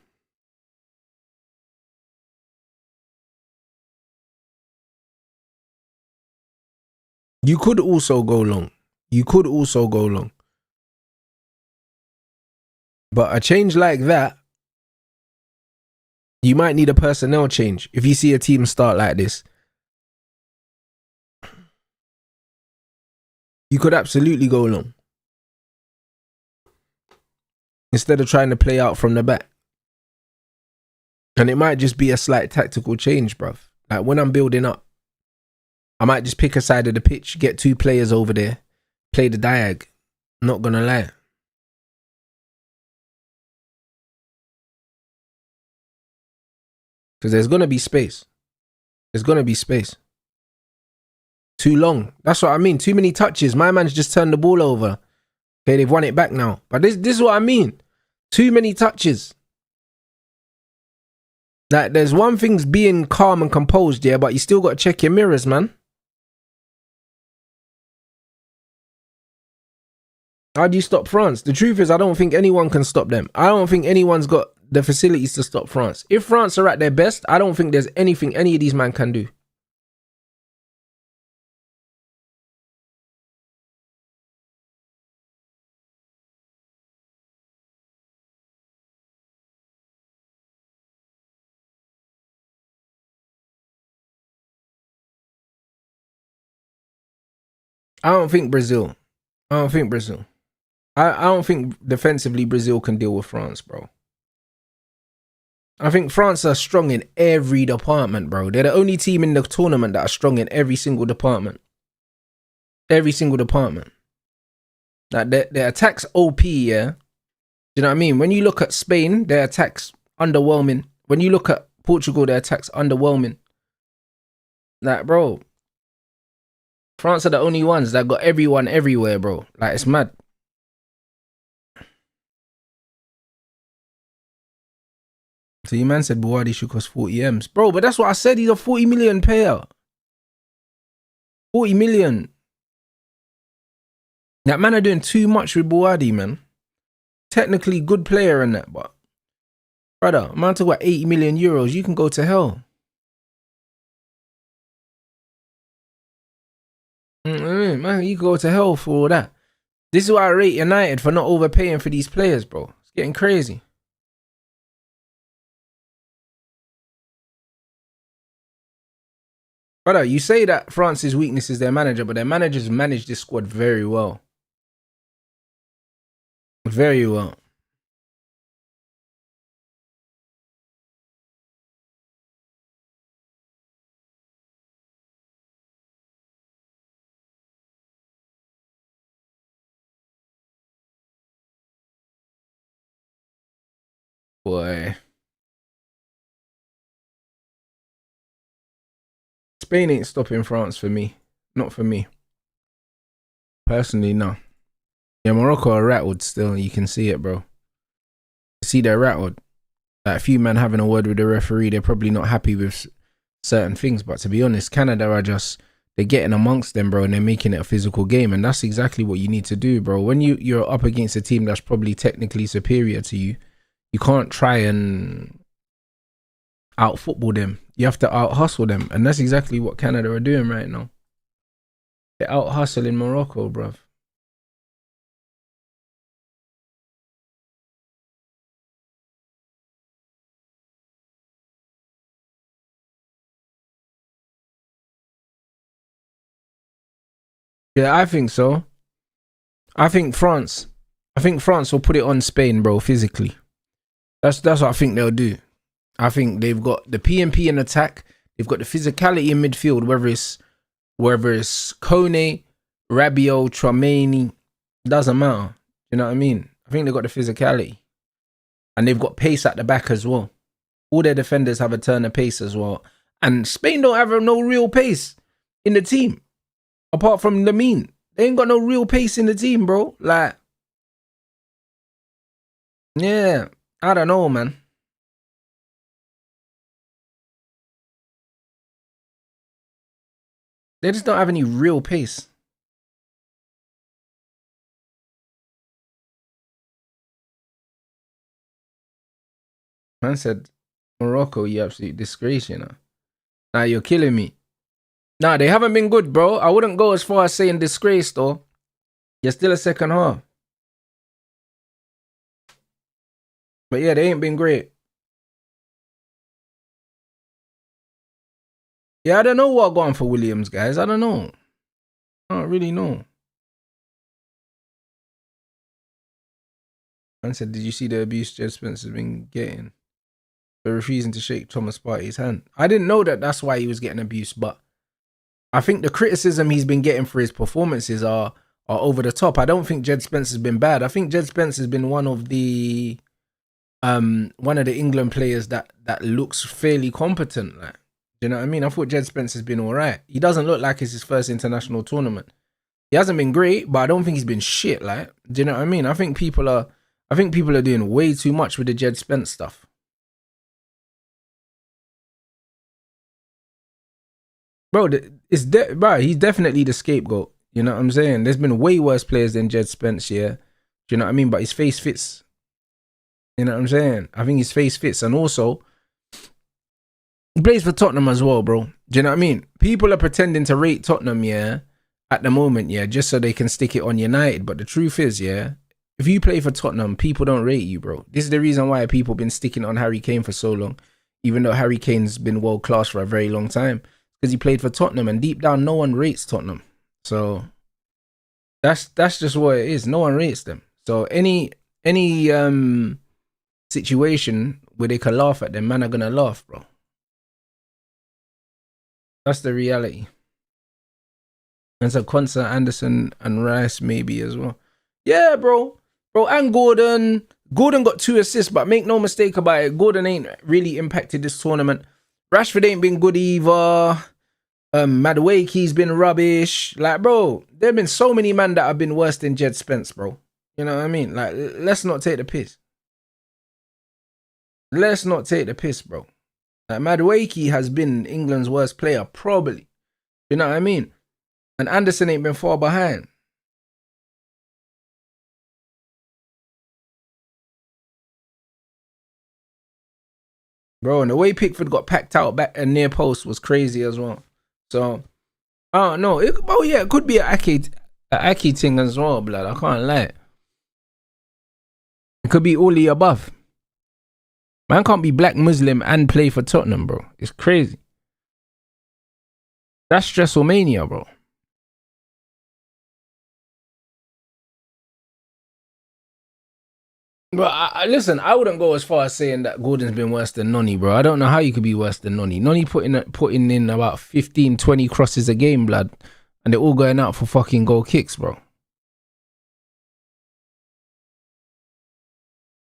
You could also go long. But a change like that, you might need a personnel change if you see a team start like this. You could absolutely go long. Instead of trying to play out from the back. And it might just be a slight tactical change, bruv. Like when I'm building up, I might just pick a side of the pitch, get 2 players over there, play the diag. Not gonna lie. Because there's gonna be space. Too long. That's what I mean. Too many touches. My man's just turned the ball over. Okay, they've won it back now. But this is what I mean. Too many touches. Like, there's one thing's being calm and composed, yeah, but you still got to check your mirrors, man. How do you stop France? The truth is, I don't think anyone can stop them. I don't think anyone's got the facilities to stop France. If France are at their best, I don't think there's anything any of these men can do. I don't think Brazil. I don't think defensively Brazil can deal with France, bro. I think France are strong in every department, bro. They're the only team in the tournament that are strong in every single department. Every single department. Like their attacks OP, yeah. Do you know what I mean? When you look at Spain, their attacks underwhelming. When you look at Portugal, their attacks underwhelming. Like, bro, France are the only ones that got everyone everywhere, bro. Like, it's mad. So your man said Buwadi should cost 40 M's. Bro, but that's what I said. He's a 40 million payer. 40 million. That man are doing too much with Buwadi, man. Technically good player in that, but brother, man talk about 80 million euros. You can go to hell. Man, you can go to hell for all that. This is why I rate United for not overpaying for these players, bro. It's getting crazy. Brother, you say that France's weakness is their manager, but their managers managed this squad very well. Very well. Boy. Spain ain't stopping France for me. Not for me. Personally, no. Yeah, Morocco are rattled still. You can see it, bro. You see they're rattled. Like, a few men having a word with the referee. They're probably not happy with certain things. But to be honest, Canada are just... They're getting amongst them, bro, and they're making it a physical game. And that's exactly what you need to do, bro. When you're up against a team that's probably technically superior to you, you can't try and out-football them. You have to out-hustle them. And that's exactly what Canada are doing right now. They're out-hustling Morocco, bruv. Yeah, I think so. I think France will put it on Spain, bro, physically. That's what I think they'll do. I think they've got the PMP in attack. They've got the physicality in midfield, whether it's Kone, Rabiot, Tchouaméni, doesn't matter. You know what I mean? I think they've got the physicality. And they've got pace at the back as well. All their defenders have a turn of pace as well. And Spain don't have no real pace in the team. Apart from Lamine. They ain't got no real pace in the team, bro. Like, yeah, I don't know, man. They just don't have any real pace. Man said, Morocco, you absolute disgrace, you know. Nah, you're killing me. Nah, they haven't been good, bro. I wouldn't go as far as saying disgrace, though. You're still a second half. But yeah, they ain't been great. Yeah, I don't know what going for Williams, guys. I don't know. I don't really know. Man said, did you see the abuse Jed Spencer's been getting? For refusing to shake Thomas Partey's hand. I didn't know that's why he was getting abused, but I think the criticism he's been getting for his performances are over the top. I don't think Jed Spencer's been bad. I think Jed Spencer's been one of the England players that looks fairly competent. Like, do you know what I mean? I thought Jed Spencer's been all right. He doesn't look like it's his first international tournament. He hasn't been great, but I don't think he's been shit. Like, do you know what I mean? I think people are doing way too much with the Jed Spence stuff. Bro, he's definitely the scapegoat. You know what I'm saying? There's been way worse players than Jed Spence, yeah. Do you know what I mean? But his face fits. You know what I'm saying? I think his face fits. And also, he plays for Tottenham as well, bro. Do you know what I mean? People are pretending to rate Tottenham, yeah, at the moment, yeah, just so they can stick it on United. But the truth is, yeah, if you play for Tottenham, people don't rate you, bro. This is the reason why people been sticking on Harry Kane for so long, even though Harry Kane's been world class for a very long time. Because he played for Tottenham, and deep down, no one rates Tottenham. So that's just what it is. No one rates them. So any situation where they can laugh at them, man are gonna laugh, bro. That's the reality. And so Konsa, Anderson, and Rice maybe as well. Yeah, bro, and Gordon. Gordon got 2 assists, but make no mistake about it, Gordon ain't really impacted this tournament. Rashford ain't been good either. Madueke's been rubbish. Like, bro, there have been so many men that have been worse than Jed Spence, bro. You know what I mean? Like, let's not take the piss. Let's not take the piss, bro. Like, Madueke has been England's worst player, probably. You know what I mean? And Anderson ain't been far behind. Bro, and the way Pickford got packed out back and near post was crazy as well. So, I don't know. It could be an Aki thing as well, blood. I can't lie. It could be all the above. Man can't be black Muslim and play for Tottenham, bro. It's crazy. That's stressomania, bro. But listen, I wouldn't go as far as saying that Gordon's been worse than Noni, bro. I don't know how you could be worse than Noni. Noni putting in about 15, 20 crosses a game, blood. And they're all going out for fucking goal kicks, bro.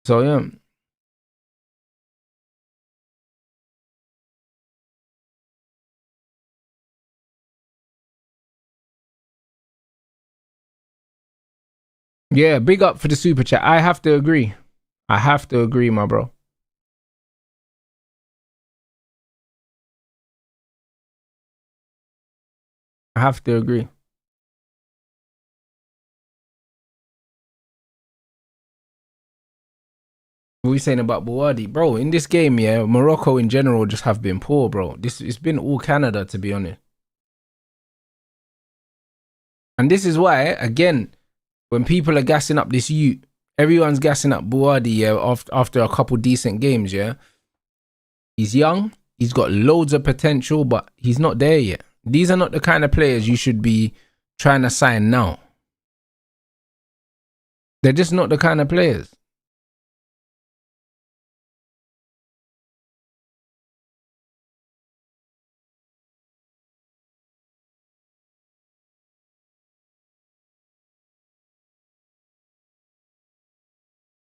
So, yeah. Yeah, big up for the super chat. I have to agree. I have to agree, my bro. I have to agree. What are we saying about Buwadi? Bro, in this game, yeah, Morocco in general just have been poor, bro. It's been all Canada, to be honest. And this is why, again, when people are gassing up this youth, everyone's gassing up Buwadi, yeah, after a couple decent games, yeah. He's young, he's got loads of potential, but he's not there yet. These are not the kind of players you should be trying to sign now. They're just not the kind of players.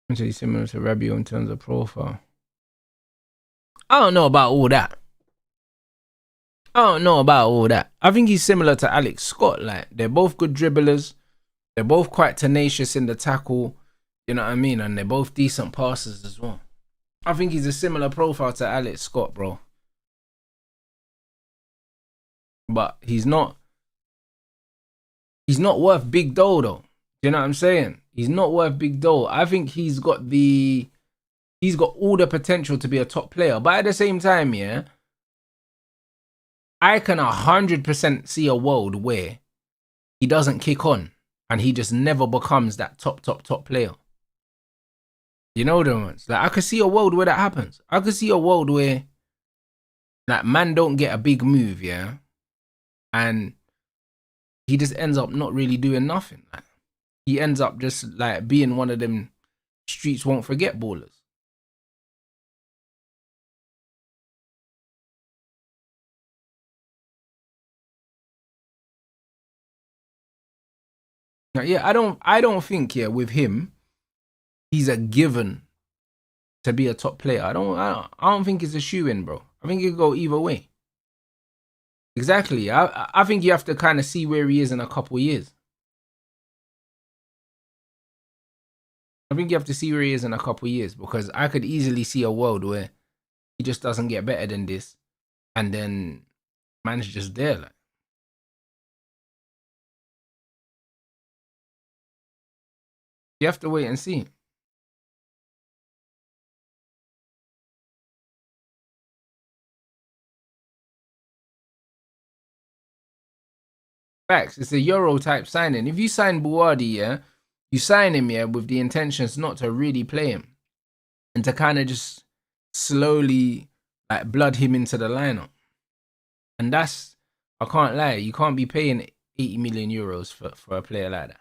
Actually similar to Rabiot in terms of profile. I don't know about all that. I think he's similar to Alex Scott. Like, they're both good dribblers. They're both quite tenacious in the tackle. You know what I mean? And they're both decent passers as well. I think he's a similar profile to Alex Scott, bro. But he's not worth big dough, though. You know what I'm saying? He's not worth big dough. I think he's got all the potential to be a top player. But at the same time, yeah, I can 100% see a world where he doesn't kick on and he just never becomes that top player. You know the ones? Like, I could see a world where that happens. I could see a world where, like, man don't get a big move, yeah, and he just ends up not really doing nothing. Like, he ends up just like being one of them streets won't forget ballers. Like, yeah, I don't think, yeah, with him, he's a given to be a top player. I don't think it's a shoe-in, bro. I think it could go either way. Exactly. I think you have to kind of see where he is in a couple years. I think you have to see where he is in a couple years, because I could easily see a world where he just doesn't get better than this, and then man's just there. Like, you have to wait and see. Facts. It's a Euro type signing. If you sign Buwadi, yeah, you sign him, yeah, with the intentions not to really play him and to kind of just slowly like blood him into the lineup. And that's, I can't lie, you can't be paying 80 million euros for a player like that.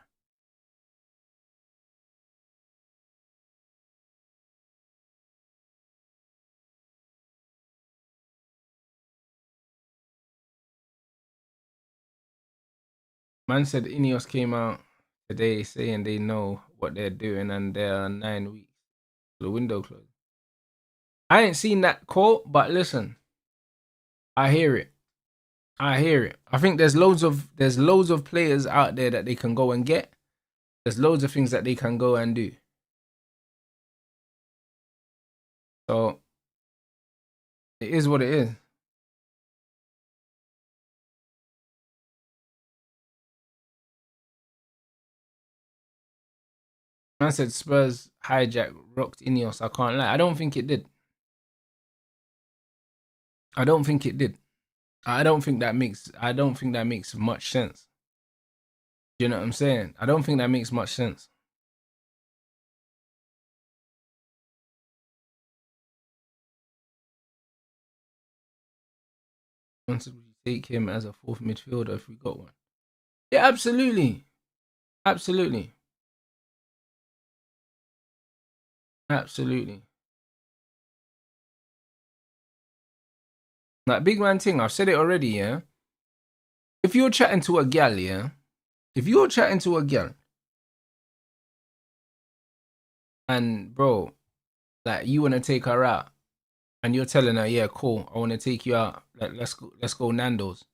Man said Ineos came out today saying they know what they're doing and they're 9 weeks. The window closed. I ain't seen that quote, but listen, I hear it. I hear it. I think there's loads of players out there that they can go and get. There's loads of things that they can go and do. So it is what it is. I said Spurs hijack rocked Ineos. I can't lie. I don't think it did. I don't think it did. I don't think that makes much sense. You know what I'm saying? I don't think that makes much sense. Would you take him as a fourth midfielder if we got one? Yeah, absolutely. Absolutely. Absolutely. Like big man thing, I've said it already, yeah. If you're chatting to a gal, yeah, if you're chatting to a gal and bro, like you wanna take her out and you're telling her, yeah, cool, I wanna take you out, like let's go Nando's.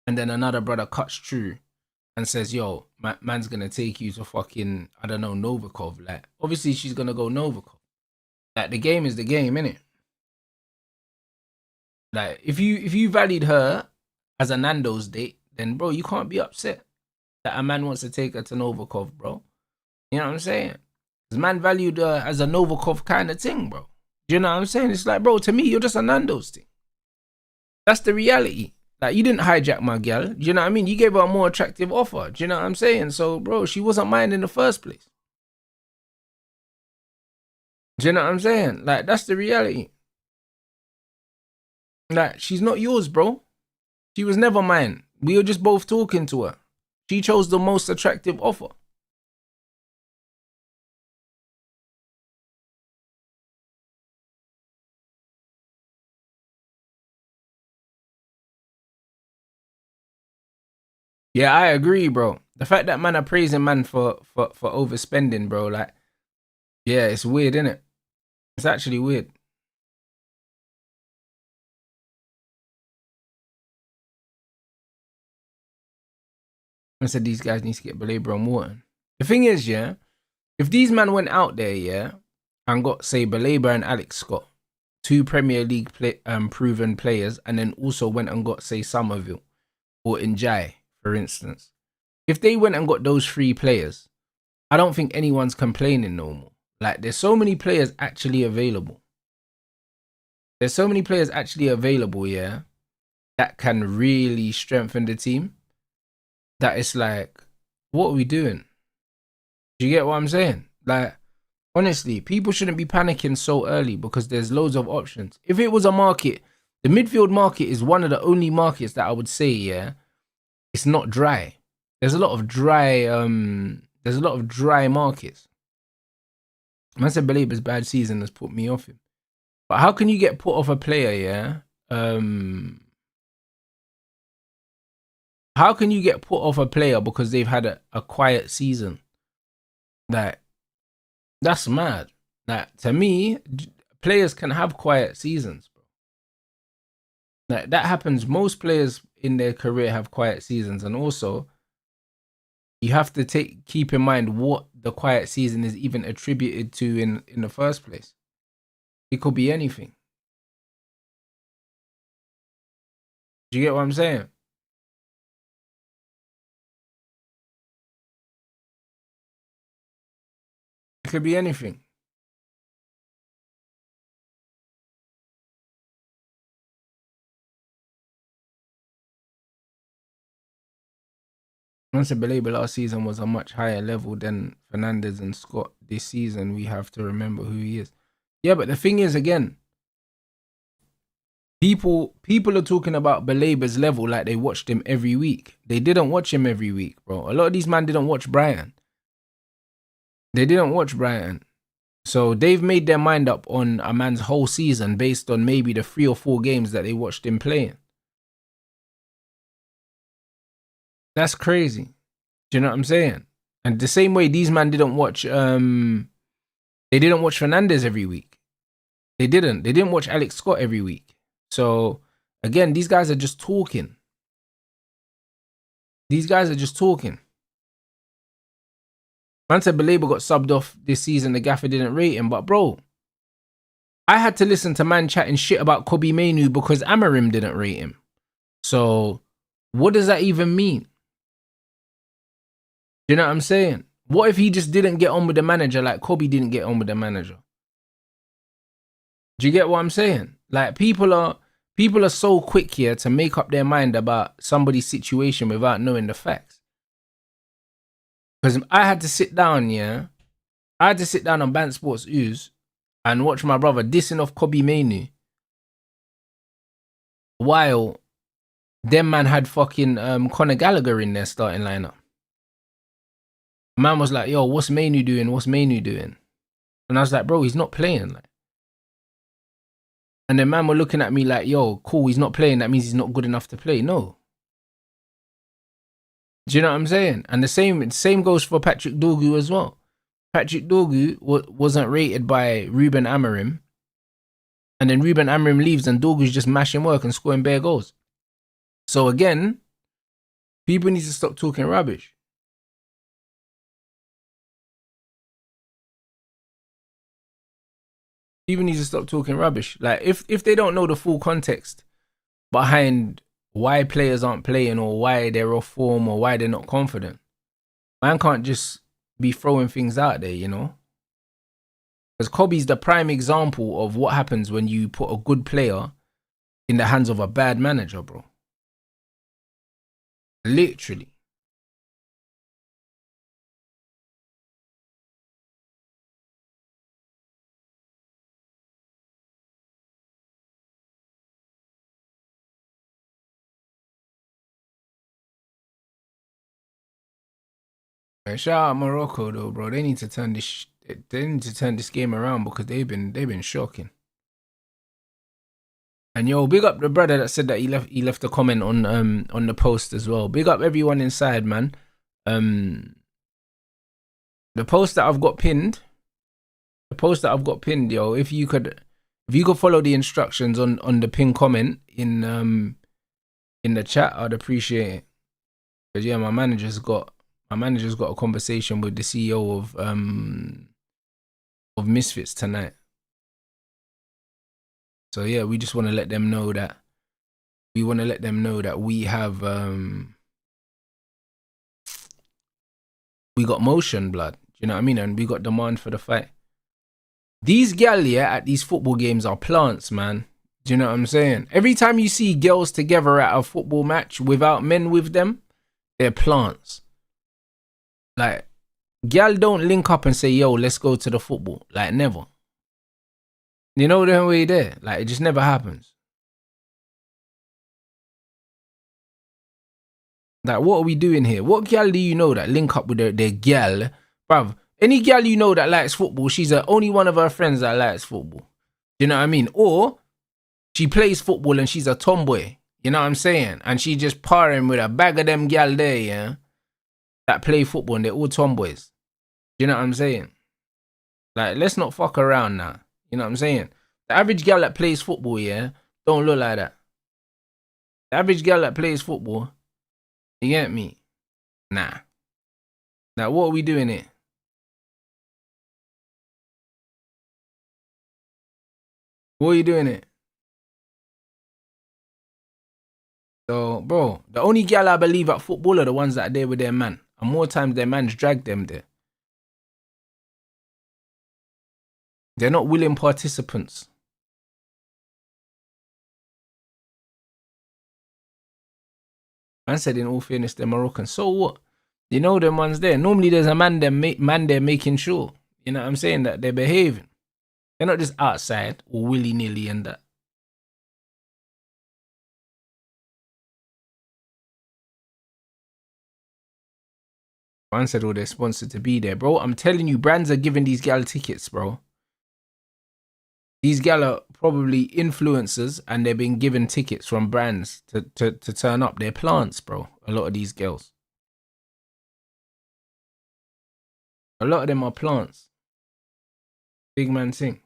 And then another brother cuts through and says, yo, man's gonna take you to fucking, I don't know, Novikov. Like, obviously she's gonna go Novikov. Like the game is the game, innit? Like if you valued her as a Nando's date, then bro, you can't be upset that a man wants to take her to Novikov, bro. You know what I'm saying? Because man valued her as a Novikov kind of thing, bro. Do you know what I'm saying? It's like, bro, to me, you're just a Nando's thing. That's the reality. Like, you didn't hijack my girl. Do you know what I mean? You gave her a more attractive offer. Do you know what I'm saying? So, bro, she wasn't mine in the first place. Do you know what I'm saying? Like, that's the reality. Like, she's not yours, bro. She was never mine. We were just both talking to her. She chose the most attractive offer. Yeah, I agree, bro. The fact that man are praising man for overspending, bro, like, yeah, it's weird, isn't it? It's actually weird. I said these guys need to get Belabra and Morton. The thing is, yeah, if these men went out there, yeah, and got, say, Belabra and Alex Scott, two Premier League proven players, and then also went and got, say, Somerville or Njai, for instance. If they went and got those three players, I don't think anyone's complaining no more. Like, there's so many players actually available. There's so many players actually available, yeah, that can really strengthen the team. That it's like, what are we doing? Do you get what I'm saying? Like, honestly, people shouldn't be panicking so early because there's loads of options. If it was a market, the midfield market is one of the only markets that I would say, yeah, it's not dry. There's a lot of dry markets. Man said Belaber's bad season has put me off him. But how can you get put off a player, yeah? How can you get put off a player because they've had a quiet season? Like, that's mad. Like, to me, players can have quiet seasons, bro. Like, that happens. Most players in their career have quiet seasons, and also you have to keep in mind what the quiet season is even attributed to in the first place. It could be anything. Do you get what I'm saying? It could be anything. Once I believe last season was a much higher level than Fernandez and Scott. This season, we have to remember who he is. Yeah, but the thing is, again, people are talking about Belaber's level like they watched him every week. They didn't watch him every week, bro. A lot of these men didn't watch Brighton. They didn't watch Brighton. So they've made their mind up on a man's whole season based on maybe the 3 or 4 games that they watched him playing. That's crazy. Do you know what I'm saying? And the same way these men didn't watch they didn't watch Fernandez every week. They didn't. They didn't watch Alex Scott every week. So again, these guys are just talking. These guys are just talking. Man said Belabor got subbed off this season. The gaffer didn't rate him. But bro, I had to listen to man chatting shit about Kobe Mainu because Amarim didn't rate him. So what does that even mean? You know what I'm saying? What if he just didn't get on with the manager like Kobe didn't get on with the manager? Do you get what I'm saying? Like people are so quick here to make up their mind about somebody's situation without knowing the facts. Because I had to sit down, I had to sit down on Band Sports Ooze and watch my brother dissing off Kobe Mainu while them man had fucking Conor Gallagher in their starting lineup. Man was like, yo, what's Mainu doing? What's Mainu doing? And I was like, bro, he's not playing. Like, and then man were looking at me like, yo, cool, he's not playing. That means he's not good enough to play. No. Do you know what I'm saying? And the same goes for Patrick Dorgu as well. Patrick Dorgu wasn't rated by Ruben Amorim. And then Ruben Amorim leaves and Dorgu's just mashing work and scoring bare goals. So again, people need to stop talking rubbish. People need to stop talking rubbish. Like, if they don't know the full context behind why players aren't playing or why they're off form or why they're not confident, man can't just be throwing things out there, you know? Because Kobe's the prime example of what happens when you put a good player in the hands of a bad manager, bro. Literally. And shout out Morocco though, bro. They need to turn this game around because they've been shocking. And yo, big up the brother that said that he left a comment on the post as well. Big up everyone inside, man. The post that I've got pinned, yo, if you could follow the instructions on the pinned comment in the chat, I'd appreciate it. Because yeah, my manager's got a conversation with the CEO of Misfits tonight. So yeah, we just want to let them know that we have we got motion, blood. You know what I mean? And we got demand for the fight. These gal, at these football games are plants, man. Do you know what I'm saying? Every time you see girls together at a football match without men with them, they're plants. Like, gal don't link up and say, yo, let's go to the football. Like, never. You know the way there? Like, it just never happens. Like, what are we doing here? What gal do you know that link up with their gal? Bruv, any gal you know that likes football, she's the only one of her friends that likes football. You know what I mean? Or she plays football and she's a tomboy. You know what I'm saying? And she just parring with a bag of them gal there, yeah? That play football and they're all tomboys. You know what I'm saying? Like, let's not fuck around now. You know what I'm saying? The average gal that plays football, yeah, don't look like that. The average gal that plays football, you get me? Nah. Now, what are we doing here? What are you doing here? So, bro, the only gal I believe at football are the ones that are there with their man. And more times their man's dragged them there. They're not willing participants. Man said in all fairness, they're Moroccan. So what? You know them ones there. Normally there's a man there making sure, you know what I'm saying, that they're behaving. They're not just outside or willy-nilly and that. Man said, oh, they're sponsored to be there. Bro, I'm telling you, brands are giving these gal tickets, bro. These gal are probably influencers and they're being given tickets from brands to turn up. They're plants, bro. A lot of these girls. A lot of them are plants. Big man thing.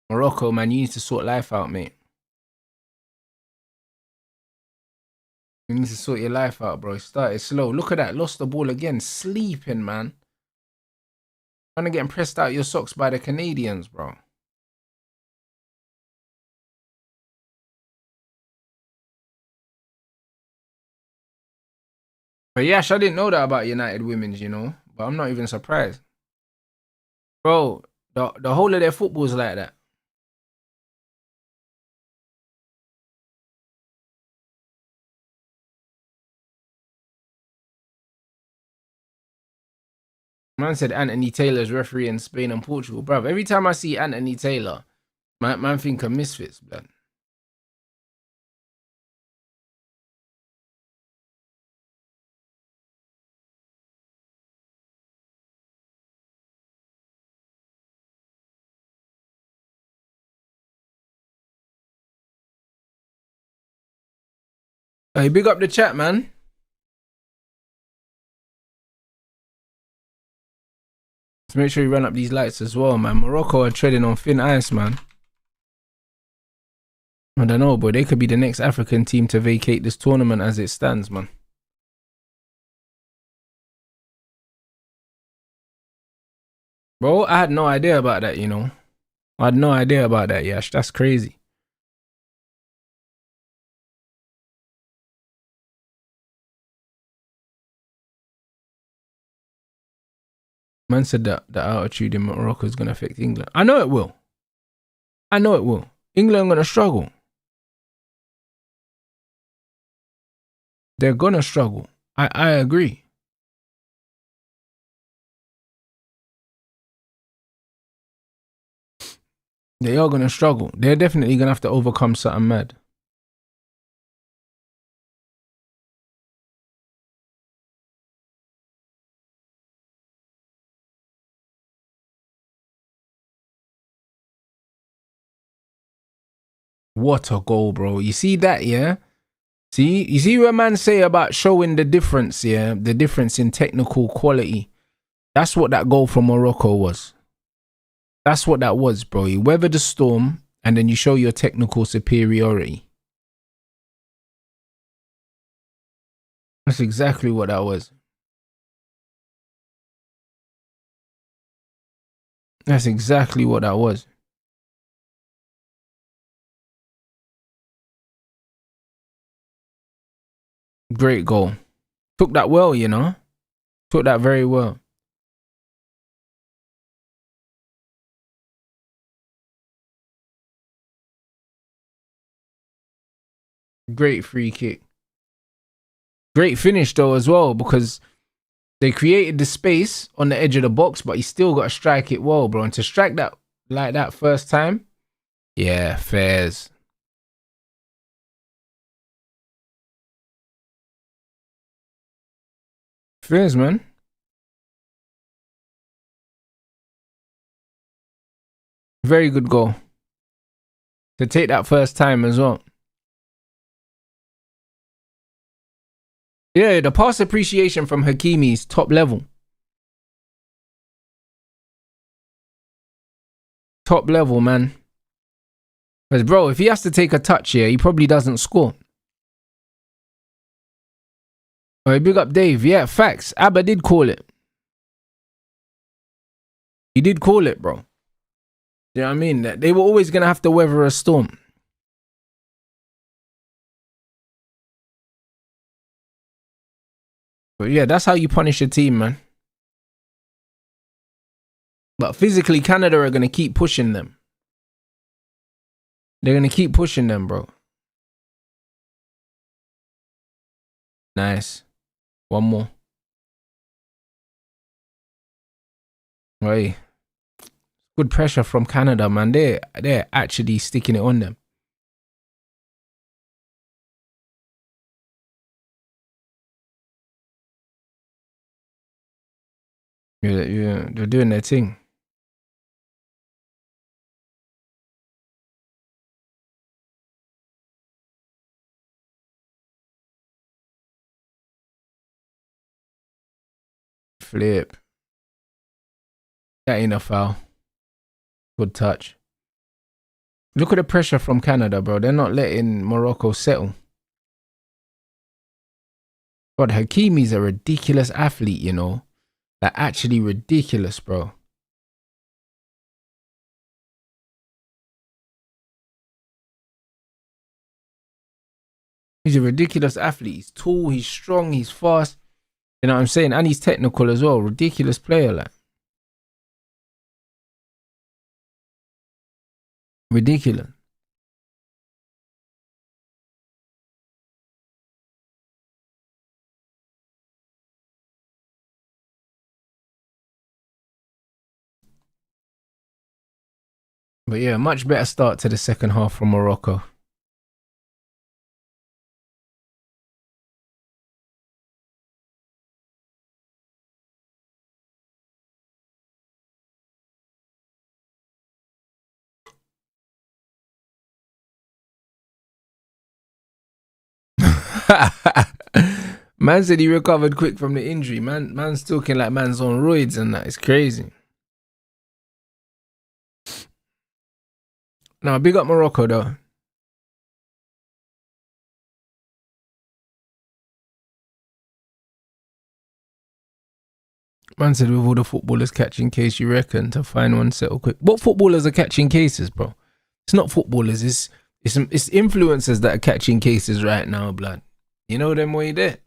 Morocco, man, you need to sort life out, mate. You need to sort your life out, bro. Started slow. Look at that. Lost the ball again. Sleeping, man. Trying to get pressed out your socks by the Canadians, bro. But Yash, I didn't know that about United Women's, you know. But I'm not even surprised. Bro, the whole of their football's like that. Man said Anthony Taylor's referee in Spain and Portugal. Bro, every time I see Anthony Taylor, man think of misfits, blood. Hey, big up the chat, man. Let's make sure you run up these lights as well, man. Morocco are treading on thin ice, man. I don't know, but they could be the next African team to vacate this tournament as it stands, man. Bro, I had no idea about that, you know. I had no idea about that, Yash. That's crazy. Man said that the altitude in Morocco is going to affect England. I know it will. I know it will. England going to struggle. They're going to struggle. I agree. They are going to struggle. They're definitely going to have to overcome something mad. What a goal, bro. You see that, yeah? You see what man say about showing the difference, yeah? The difference in technical quality. That's what that goal from Morocco was. That's what that was, bro. You weather the storm and then you show your technical superiority. That's exactly what that was. That's exactly what that was. Great goal. Took that well, you know? Took that very well. Great free kick. Great finish though as well, because they created the space on the edge of the box, but you still got to strike it well, bro. And to strike that like that first time, yeah, fairs. Fairs, man. Very good goal. To take that first time as well. Yeah, the pass appreciation from Hakimi is top level. Top level, man. Because, bro, if he has to take a touch here, he probably doesn't score. Alright, big up Dave. Yeah, facts. Abba did call it. He did call it, bro. You know what I mean? They were always going to have to weather a storm. But yeah, that's how you punish a team, man. But physically, Canada are going to keep pushing them. They're going to keep pushing them, bro. Nice. One more. Right. Good pressure from Canada, man. They're actually sticking it on them. Yeah, they're doing their thing. Flip. That ain't a foul. Good touch. Look at the pressure from Canada, bro. They're not letting Morocco settle. God, Hakimi's a ridiculous athlete, you know. Like, actually ridiculous, bro. He's a ridiculous athlete. He's tall, he's strong, he's fast. You know what I'm saying? And he's technical as well. Ridiculous player, like. Ridiculous. But yeah, much better start to the second half from Morocco. Man said he recovered quick from the injury. Man's talking like man's on roids and that. It's crazy. Now, big up Morocco though. Man said with all the footballers catching case, you reckon to find one settle quick. What footballers are catching cases, bro? It's not footballers. It's influencers that are catching cases right now, blood. You know them way there.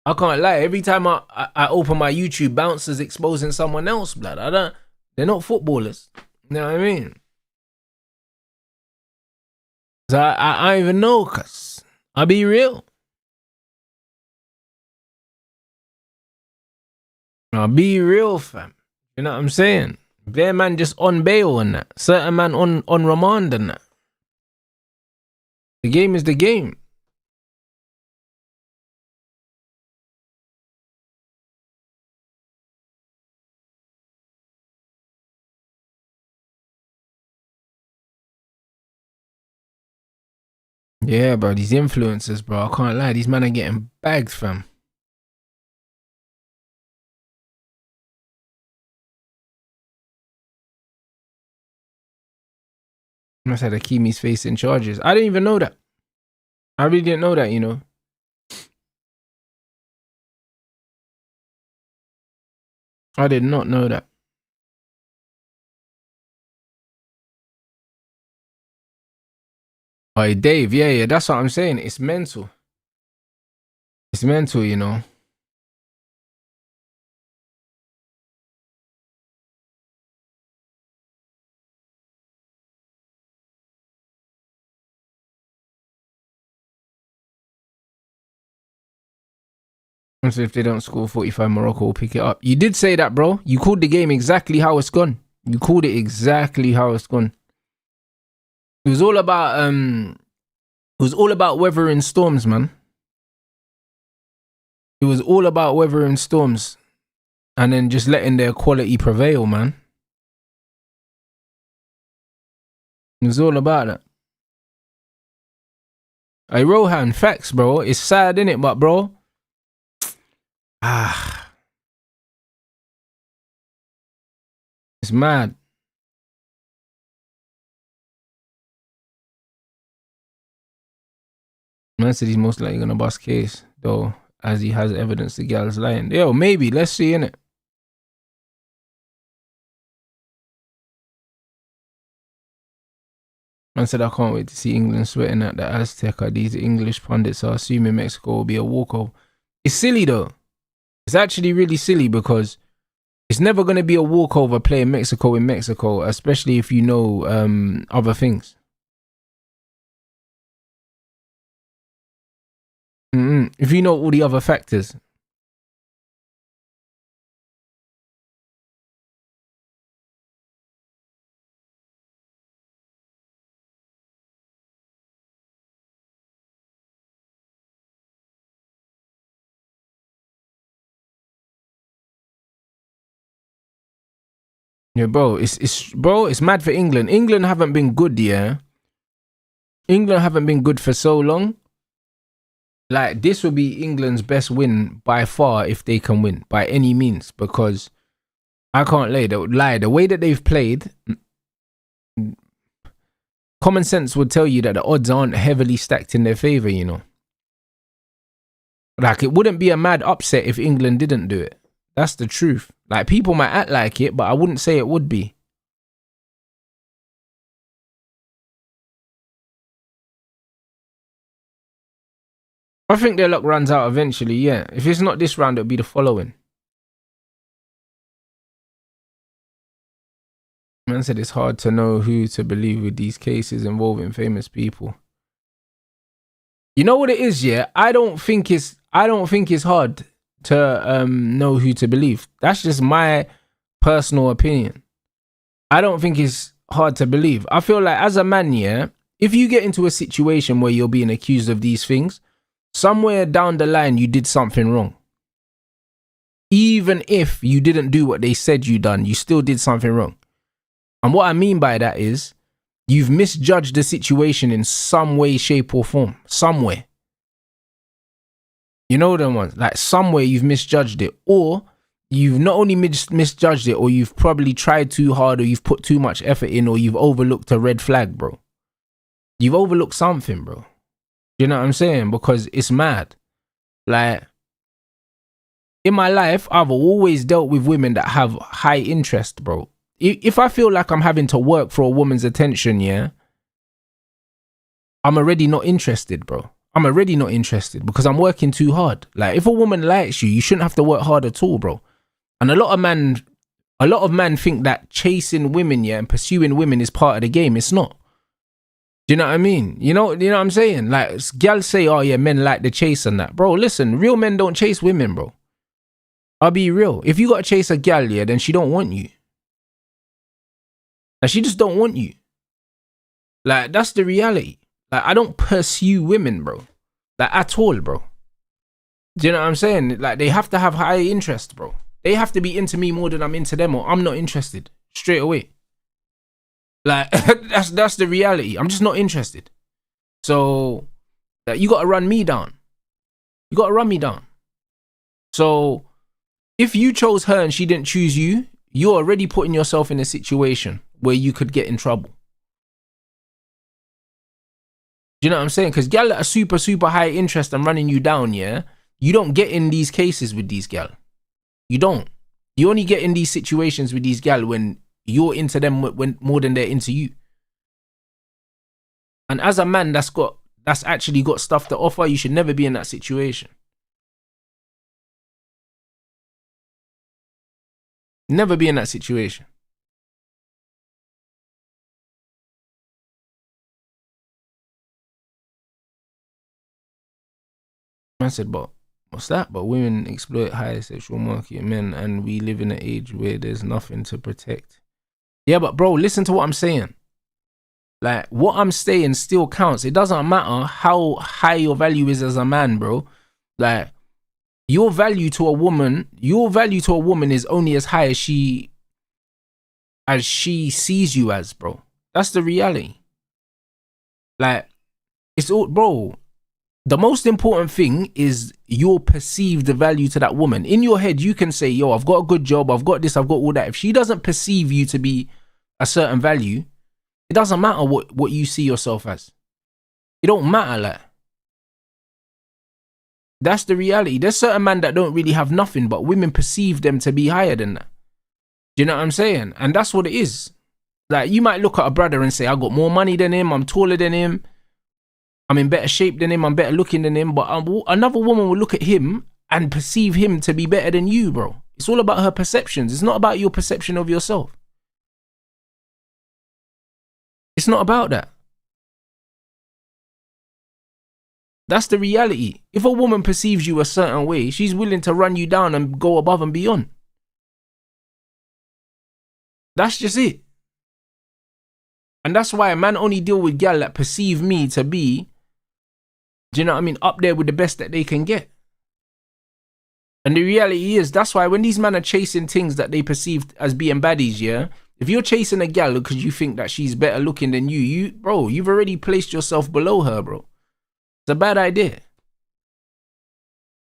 I can't lie. Every time I open my YouTube, bouncers exposing someone else, blood. They're not footballers. You know what I mean? So I don't even know, cuz. I'll be real. I'll be real, fam. You know what I'm saying? Their man just on bail and that. Certain man on remand and that. The game is the game. Yeah, bro, these influencers, bro. I can't lie. These men are getting bagged, fam. I said Hakimi's facing charges. I didn't even know that. I really didn't know that, you know. I did not know that. Oh, Dave, yeah, that's what I'm saying. It's mental. It's mental, you know. So if they don't score 45, Morocco will pick it up. You did say that, bro. You called the game exactly how it's gone. You called it exactly how it's gone. It was all about weathering storms, man. It was all about weathering storms and then just letting their quality prevail, man. It was all about that. Hey, Rohan, facts, bro. It's sad, innit? But, bro, it's mad. Man said he's most likely gonna bust case, though, as he has evidence the gal's lying. Yo, maybe. Let's see, innit? Man said, I can't wait to see England sweating at the Azteca. These English pundits are assuming Mexico will be a walkover. It's silly, though. It's actually really silly because it's never going to be a walkover playing Mexico in Mexico, especially if you know other things. If you know all the other factors. Yeah, bro, it's mad for England. England haven't been good, yeah. England haven't been good for so long. Like, this will be England's best win by far if they can win by any means, because I can't lie. The way that they've played, common sense would tell you that the odds aren't heavily stacked in their favor, you know. Like, it wouldn't be a mad upset if England didn't do it. That's the truth. Like, people might act like it, but I wouldn't say it would be. I think their luck runs out eventually, yeah. If it's not this round, it'll be the following. Man said it's hard to know who to believe with these cases involving famous people. You know what it is, yeah? I don't think it's hard to know who to believe. That's just my personal opinion. I don't think it's hard to believe. I feel like as a man, yeah, if you get into a situation where you're being accused of these things, somewhere down the line you did something wrong. Even if you didn't do what they said you done, you still did something wrong. And what I mean by that is you've misjudged the situation in some way, shape or form. Somewhere. You know them ones? Like somewhere you've misjudged it. Or you've not only misjudged it, or you've probably tried too hard, or you've put too much effort in, or you've overlooked a red flag, bro. You've overlooked something, bro. You know what I'm saying? Because it's mad. Like, in my life, I've always dealt with women that have high interest, bro. If I feel like I'm having to work for a woman's attention, yeah, I'm already not interested, bro. I'm already not interested because I'm working too hard. Like, if a woman likes you, you shouldn't have to work hard at all, bro. And a lot of men think that chasing women, yeah, and pursuing women is part of the game. It's not. Do you know what I mean? You know what I'm saying? Like, gals say, oh yeah, men like the chase and that. Bro, listen, real men don't chase women, bro. I'll be real. If you gotta chase a gal, yeah, then she don't want you. Like, she just don't want you. Like, that's the reality. Like, I don't pursue women, bro. Like, at all, bro. Do you know what I'm saying? Like, they have to have high interest, bro. They have to be into me more than I'm into them, or I'm not interested. Straight away. Like, that's the reality. I'm just not interested. So, you gotta run me down. You gotta run me down. So, if you chose her and she didn't choose you, you're already putting yourself in a situation where you could get in trouble. Do you know what I'm saying? Because gal that are super, super high interest and running you down, yeah, you don't get in these cases with these gal. You don't. You only get in these situations with these gal when you're into them when more than they're into you. And as a man that's actually got stuff to offer, you should never be in that situation. Never be in that situation. I said, but what's that? But women exploit high sexual market men, and we live in an age where there's nothing to protect. Yeah, but bro, listen to what I'm saying. Like, what I'm saying still counts. It doesn't matter how high your value is as a man, bro. Like, your value to a woman is only as high as she sees you as, bro. That's the reality. Like, it's all, bro. The most important thing is your perceived value to that woman. In your head, you can say, yo, I've got a good job, I've got this, I've got all that. If she doesn't perceive you to be a certain value, it doesn't matter what you see yourself as. It don't matter, like. That's the reality. There's certain men that don't really have nothing, but women perceive them to be higher than that. Do you know what I'm saying? And that's what it is. Like, you might look at a brother and say, I got more money than him, I'm taller than him, I'm in better shape than him, I'm better looking than him, but another woman will look at him and perceive him to be better than you, bro. It's all about her perceptions. It's not about your perception of yourself. It's not about that. That's the reality. If a woman perceives you a certain way, she's willing to run you down and go above and beyond. That's just it. And that's why a man only deal with gal that perceive me to be, do you know what I mean, up there with the best that they can get. And the reality is, that's why when these men are chasing things that they perceive as being baddies, yeah, if you're chasing a gal because you think that she's better looking than you, bro, you've already placed yourself below her, bro. It's a bad idea.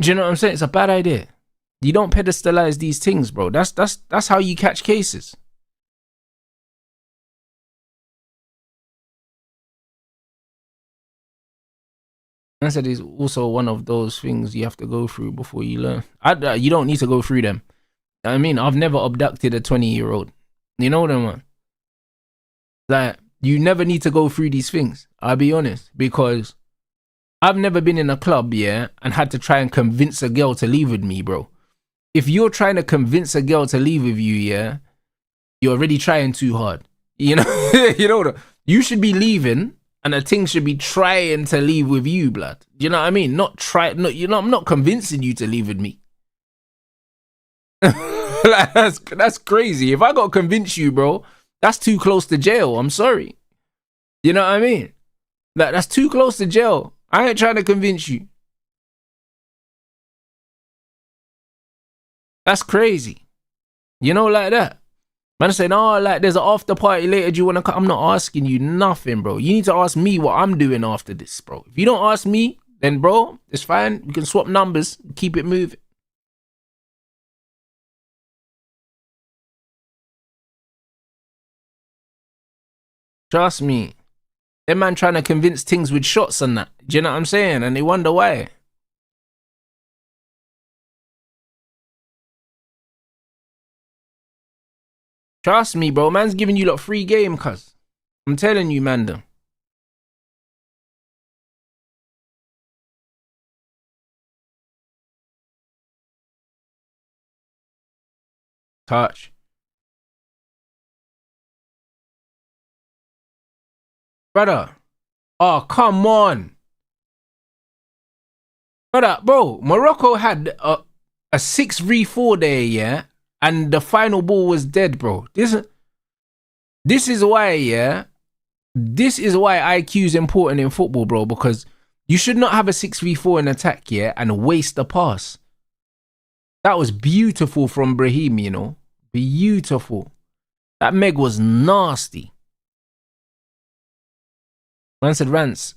Do you know what I'm saying? It's a bad idea. You don't pedestalize these things, bro. That's how you catch cases. I said it's also one of those things you have to go through before you learn. You don't need to go through them. I mean, I've never abducted a 20-year-old. You know what I mean? Like, you never need to go through these things. I'll be honest. Because I've never been in a club, yeah, and had to try and convince a girl to leave with me, bro. If you're trying to convince a girl to leave with you, yeah, you're already trying too hard. You know, you should be leaving, and a thing should be trying to leave with you, blood. You know what I mean? I'm not convincing you to leave with me. Like, that's crazy. If I got to convince you, bro, that's too close to jail. I'm sorry. You know what I mean? Like, that's too close to jail. I ain't trying to convince you. That's crazy. You know, like that. Man saying, oh, like, there's an after party later. Do you want to come? I'm not asking you nothing, bro. You need to ask me what I'm doing after this, bro. If you don't ask me, then, bro, it's fine. We can swap numbers. Keep it moving. Trust me. Them man trying to convince things with shots and that. Do you know what I'm saying? And they wonder why. Trust me, bro. Man's giving you lot free game, cuz. I'm telling you, man. Them. Touch. Brother. Oh, come on. Brother, bro. Morocco had a 6-3-4 there, yeah? And the final ball was dead, bro. This is why, yeah? This is why IQ is important in football, bro. Because you should not have a 6-3-4 in attack, yeah? And waste a pass. That was beautiful from Brahim, you know? Beautiful. That Meg was nasty. Man said, Rance,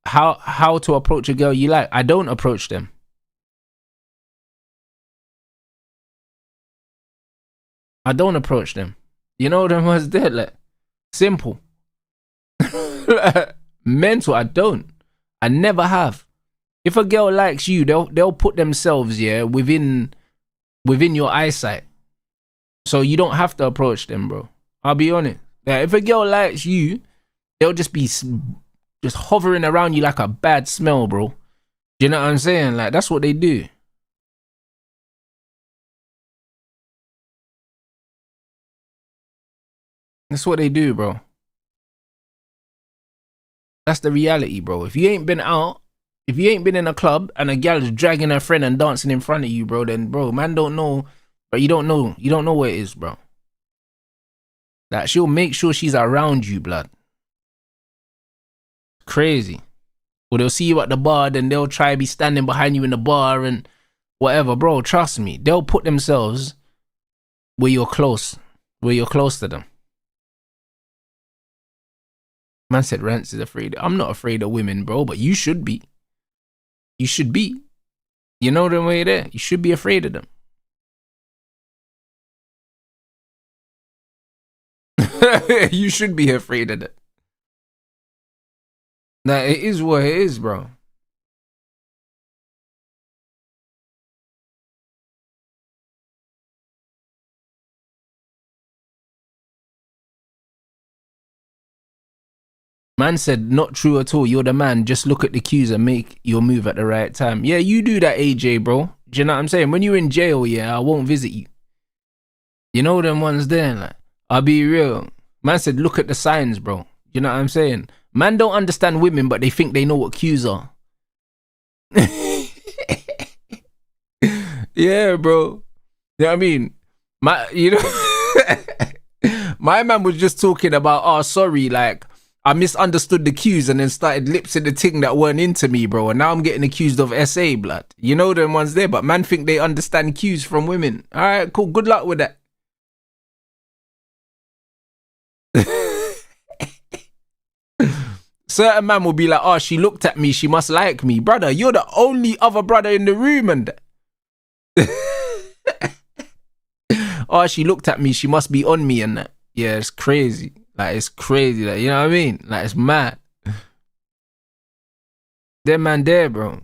how to approach a girl you like? I don't approach them. I don't approach them. You know them was there, like, simple. Mental, I don't. I never have. If a girl likes you, they'll put themselves, yeah, within your eyesight. So you don't have to approach them, bro. I'll be honest. Like, if a girl likes you, they'll just be just hovering around you like a bad smell, bro. Do you know what I'm saying? Like, that's what they do. That's what they do, bro. That's the reality, bro. If you ain't been out, if you ain't been in a club and a gal is dragging her friend and dancing in front of you, bro, then, bro, man don't know. But you don't know what it is, bro. Like, she'll make sure she's around you, blood. Crazy. Or they'll see you at the bar, then they'll try to be standing behind you in the bar and whatever, bro. Trust me. They'll put themselves where you're close to them. Man said Rance is afraid. I'm not afraid of women, bro, but you should be. You should be. You know the way there. You should be afraid of them. You should be afraid of that. Nah, it is what it is, bro. Man said, not true at all. You're the man. Just look at the cues and make your move at the right time. Yeah, you do that, AJ, bro. Do you know what I'm saying? When you're in jail, yeah, I won't visit you. You know them ones there, like, I'll be real. Man said, look at the signs, bro. You know what I'm saying? Man don't understand women, but they think they know what cues are. Yeah, bro. You know what I mean? My man was just talking about, oh, sorry, like, I misunderstood the cues and then started lipsing the thing that weren't into me, bro. And now I'm getting accused of SA, blood. You know them ones there, but man think they understand cues from women. All right, cool. Good luck with that. Certain man will be like, oh, she looked at me, she must like me. Brother, you're the only other brother in the room and oh, she looked at me, she must be on me and that. Yeah, it's crazy. Like, it's crazy. Like, you know what I mean? Like, it's mad. Them man there, bro.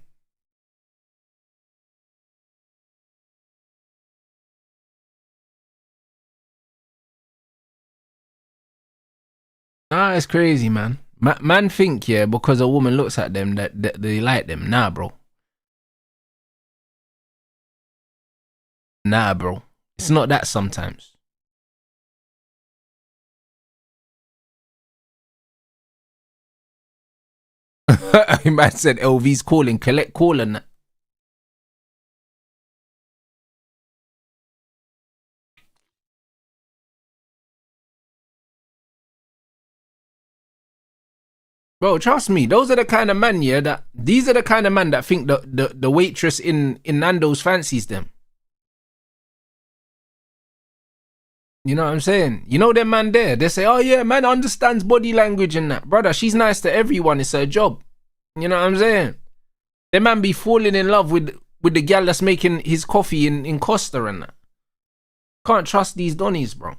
Nah, it's crazy, man. Man think, yeah, because a woman looks at them that they like them. Nah, bro. Nah, bro. It's not that sometimes. Man said LV's calling, collect call and that. Bro, trust me, those are the kind of man, yeah, these are the kind of man that think the waitress in Nando's fancies them. You know what I'm saying? You know them man there, they say, oh yeah, man understands body language and that. Brother, she's nice to everyone, it's her job. You know what I'm saying? The man be falling in love with the gal that's making his coffee in Costa and that. Can't trust these Donnies, bro.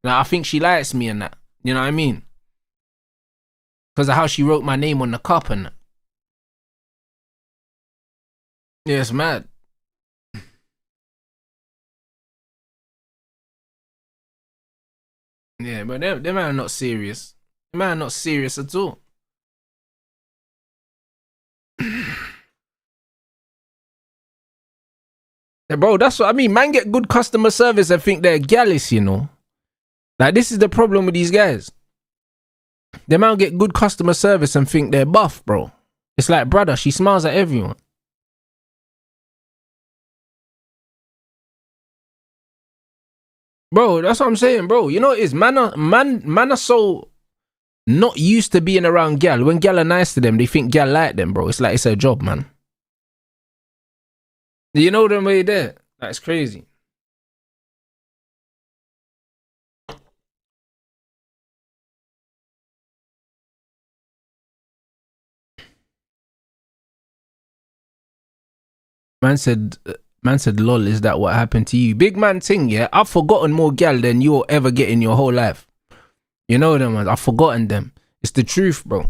Like, I think she likes me and that. You know what I mean? Because of how she wrote my name on the cup and that. Yeah, it's mad. Yeah, but them man are not serious. Them man are not serious at all. Yeah, bro, that's what I mean. Man get good customer service and think they're gallus, you know. Like, this is the problem with these guys. They man get good customer service and think they're buff, bro. It's like, brother, she smiles at everyone. Bro, that's what I'm saying, bro. You know what it is? Man are so not used to being around gal. When gal are nice to them, they think gal like them, bro. It's like it's her job, man. You know them way there? That's crazy. Man said, lol, is that what happened to you? Big man thing, yeah? I've forgotten more gal than you'll ever get in your whole life. You know them, man. I've forgotten them. It's the truth, bro.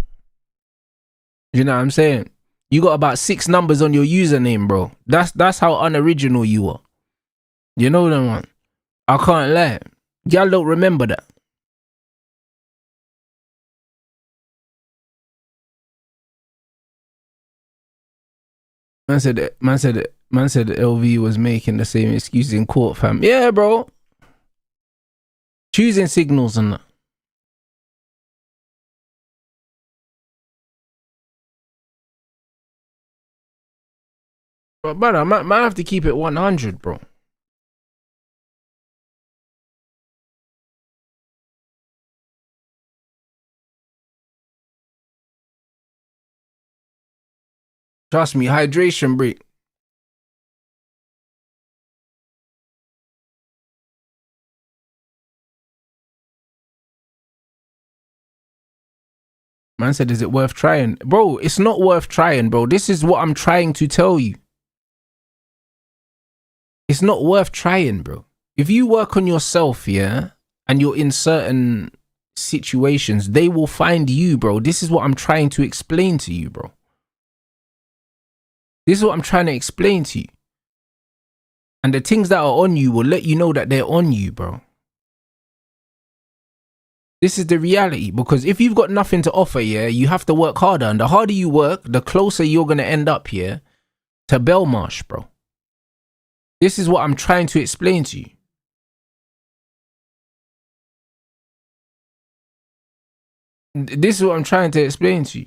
You know what I'm saying? You got about 6 numbers on your username, bro. That's how unoriginal you are. You know them, man. I can't lie. Gal don't remember that. Man said LV was making the same excuse in court, fam. Yeah, bro. Choosing signals and that. But brother, I might have to keep it 100, bro. Trust me, hydration break. Man said, is it worth trying? Bro, it's not worth trying, bro. This is what I'm trying to tell you. It's not worth trying, bro. If you work on yourself, yeah, and you're in certain situations, they will find you, bro. This is what I'm trying to explain to you, bro. This is what I'm trying to explain to you. And the things that are on you will let you know that they're on you, bro. This is the reality, because if you've got nothing to offer, yeah, you have to work harder. And the harder you work, the closer you're going to end up here to Belmarsh, bro. This is what I'm trying to explain to you. This is what I'm trying to explain to you.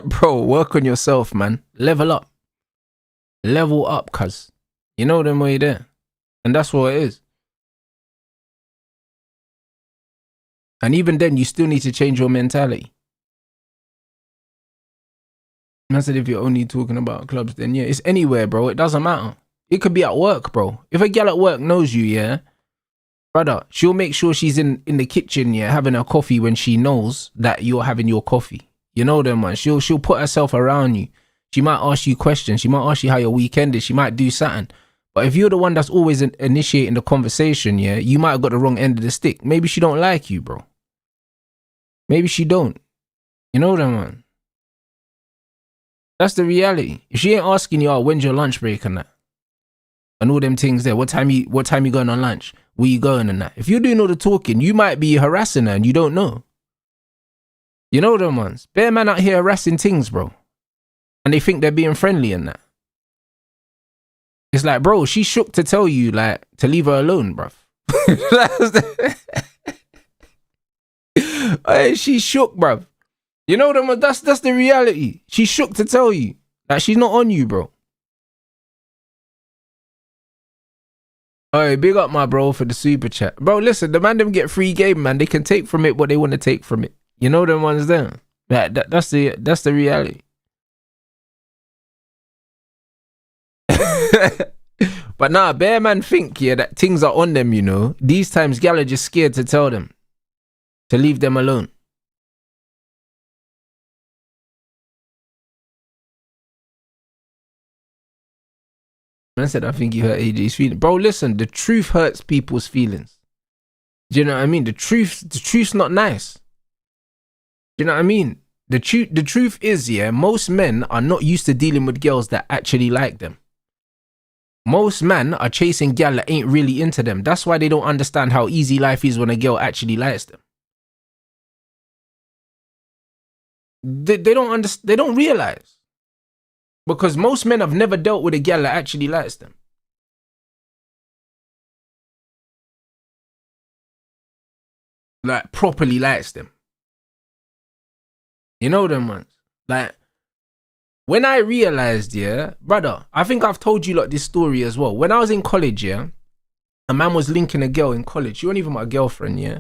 Bro, work on yourself, man. Level up. Level up, cuz. You know them way there. And that's what it is. And even then, you still need to change your mentality. And I said, if you're only talking about clubs, then yeah, it's anywhere, bro. It doesn't matter. It could be at work, bro. If a gal at work knows you, yeah, brother, she'll make sure she's in the kitchen, yeah, having her coffee when she knows that you're having your coffee. You know them, man. She'll put herself around you. She might ask you questions. She might ask you how your weekend is. She might do something. But if you're the one that's always initiating the conversation, yeah, you might have got the wrong end of the stick. Maybe she don't like you, bro. Maybe she don't. You know that, man. That's the reality. If she ain't asking you, oh, when's your lunch break and that, and all them things there, what time you going on lunch? Where you going and that? If you're doing all the talking, you might be harassing her and you don't know. You know them ones. Bare man out here harassing things, bro. And they think they're being friendly and that. It's like, bro, she shook to tell you, like, to leave her alone, bruv. She shook, bruv. You know them, that's the reality. She shook to tell you. Like, she's not on you, bro. Alright, big up my bro for the super chat. Bro, listen, the man them get free game, man. They can take from it what they want to take from it. You know them ones there. That's the reality. But nah, bare man think, yeah, that things are on them, you know. These times, gal are just scared to tell them. To leave them alone. Man said, I think you hurt AJ's feelings. Bro, listen, the truth hurts people's feelings. Do you know what I mean? The truth's not nice. Do you know what I mean? The truth is, yeah, most men are not used to dealing with girls that actually like them. Most men are chasing gal that ain't really into them. That's why they don't understand how easy life is when a girl actually likes them. They don't realize. Because most men have never dealt with a gal that actually likes them. Like, properly likes them. You know them ones. Like, when I realized, yeah, brother, I think I've told you like this story as well. When I was in college, yeah, a man was linking a girl in college. She wasn't even my girlfriend, yeah.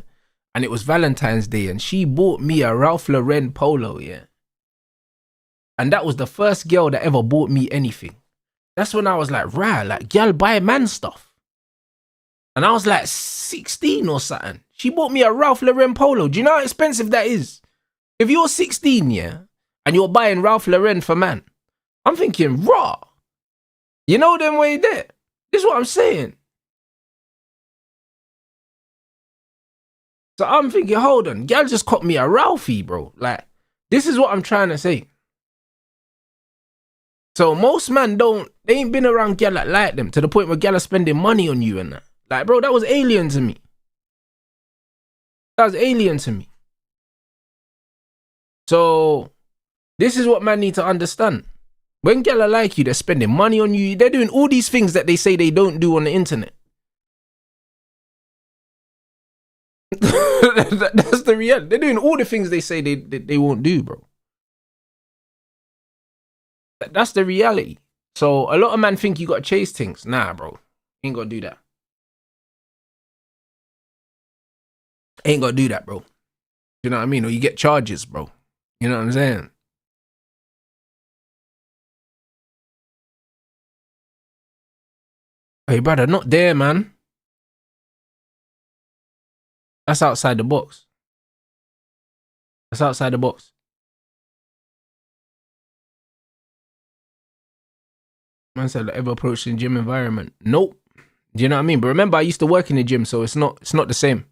And it was Valentine's Day, and she bought me a Ralph Lauren polo, yeah. And that was the first girl that ever bought me anything. That's when I was like, rah, like, girl buy man stuff. And I was like 16 or something. She bought me a Ralph Lauren polo. Do you know how expensive that is? If you're 16, yeah, and you're buying Ralph Lauren for man, I'm thinking, raw. You know them way there. This is what I'm saying. So I'm thinking, hold on, gal just caught me a Ralphie, bro. Like, this is what I'm trying to say. So most men they ain't been around gal that like them to the point where gal are spending money on you and that. Like, bro, that was alien to me. That was alien to me. So this is what man need to understand. When gal are like you, they're spending money on you. They're doing all these things that they say they don't do on the internet. That's the reality. They're doing all the things they say they won't do, bro. That's the reality. So a lot of men think you gotta chase things. Nah, bro. Ain't gotta do that. Ain't gotta do that, bro. You know what I mean? Or you get charges, bro. You know what I'm saying? Hey, brother, not there, man. That's outside the box. That's outside the box. Man said, like, ever approached in gym environment? Nope. Do you know what I mean? But remember, I used to work in the gym, so it's not the same.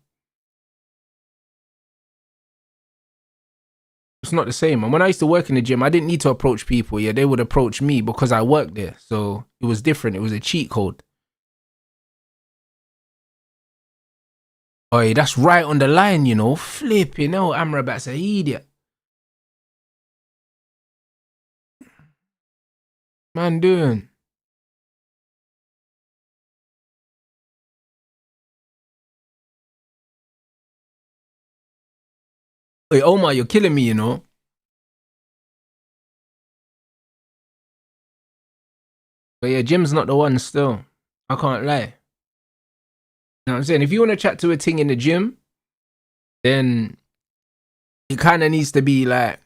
It's not the same. And when I used to work in the gym, I didn't need to approach people. Yeah, they would approach me because I worked there. So it was different. It was a cheat code. Oh, that's right on the line, you know. Flipping hell, Amrabat's an idiot. Man doing. Wait, Omar, you're killing me, you know. But yeah, gym's not the one still. I can't lie. You know what I'm saying? If you want to chat to a thing in the gym, then it kind of needs to be like,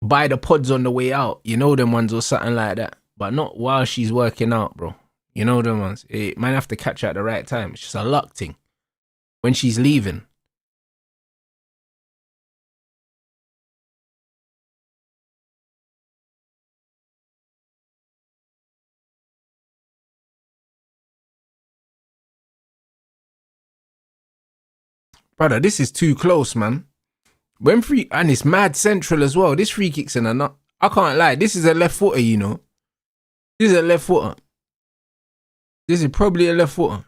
buy the pods on the way out. You know them ones or something like that. But not while she's working out, bro. You know them ones. It might have to catch her at the right time. It's just a luck thing. When she's leaving. Brother, this is too close, man. When free, and it's mad central as well. This free kick's in a nut. I can't lie. This is a left footer, you know. This is a left footer. This is probably a left footer.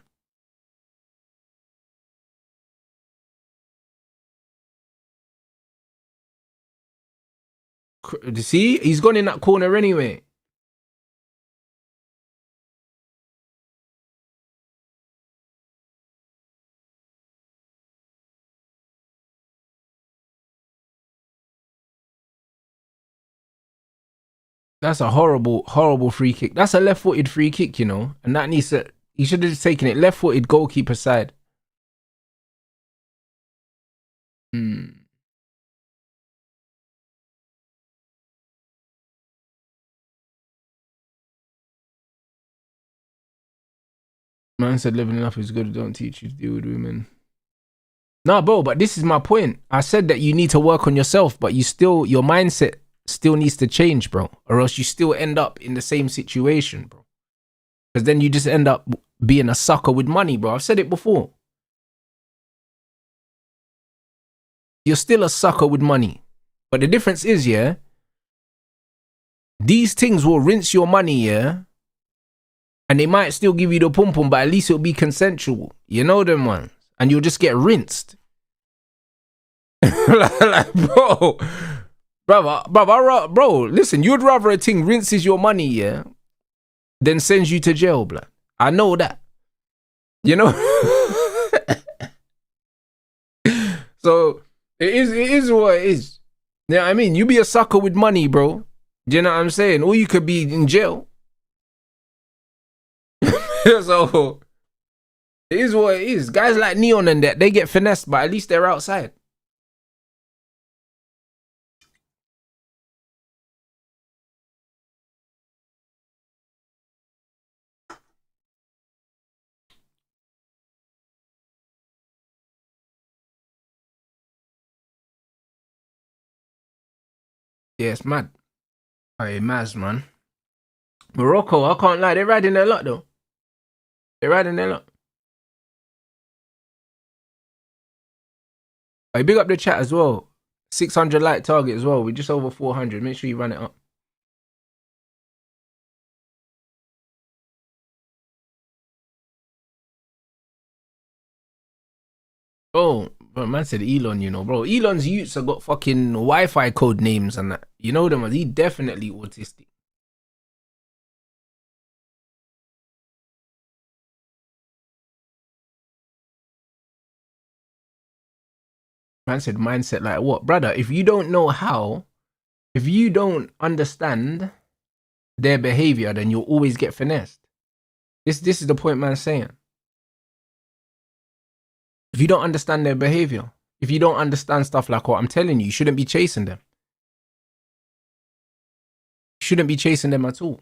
See, he's gone in that corner anyway. That's a horrible, horrible free kick. That's a left-footed free kick, you know. And that needs to... He should have just taken it left-footed goalkeeper side. Man said leveling up is good. Don't teach you to deal with women. Nah, bro, but this is my point. I said that you need to work on yourself, but your mindset still needs to change, bro. Or else you still end up in the same situation, bro. Because then you just end up being a sucker with money, bro. I've said it before. You're still a sucker with money. But the difference is, yeah, these things will rinse your money, yeah, and they might still give you the pum-pum, but at least it'll be consensual. You know them ones. And you'll just get rinsed. like, bro, listen, you'd rather a thing rinses your money, yeah, than sends you to jail, blood. I know that. You know? So, it is what it is. You know what I mean? You be a sucker with money, bro. Do you know what I'm saying? Or you could be in jail. So, it is what it is. Guys like Neon and that, they get finessed, but at least they're outside. Yeah, it's mad. Hey, Maz, man. Morocco, I can't lie. They're riding their luck, though. They're riding their luck. Hey, big up the chat as well. 600 like target as well. We're just over 400. Make sure you run it up. Oh, but man said Elon, you know, bro. Elon's youths have got fucking Wi-Fi code names and that. You know them, he definitely autistic. Man said mindset like what? Brother, if you don't know how, if you don't understand their behavior, then you'll always get finessed. This is the point man's saying. If you don't understand their behavior, if you don't understand stuff like what I'm telling you, you shouldn't be chasing them. You shouldn't be chasing them at all.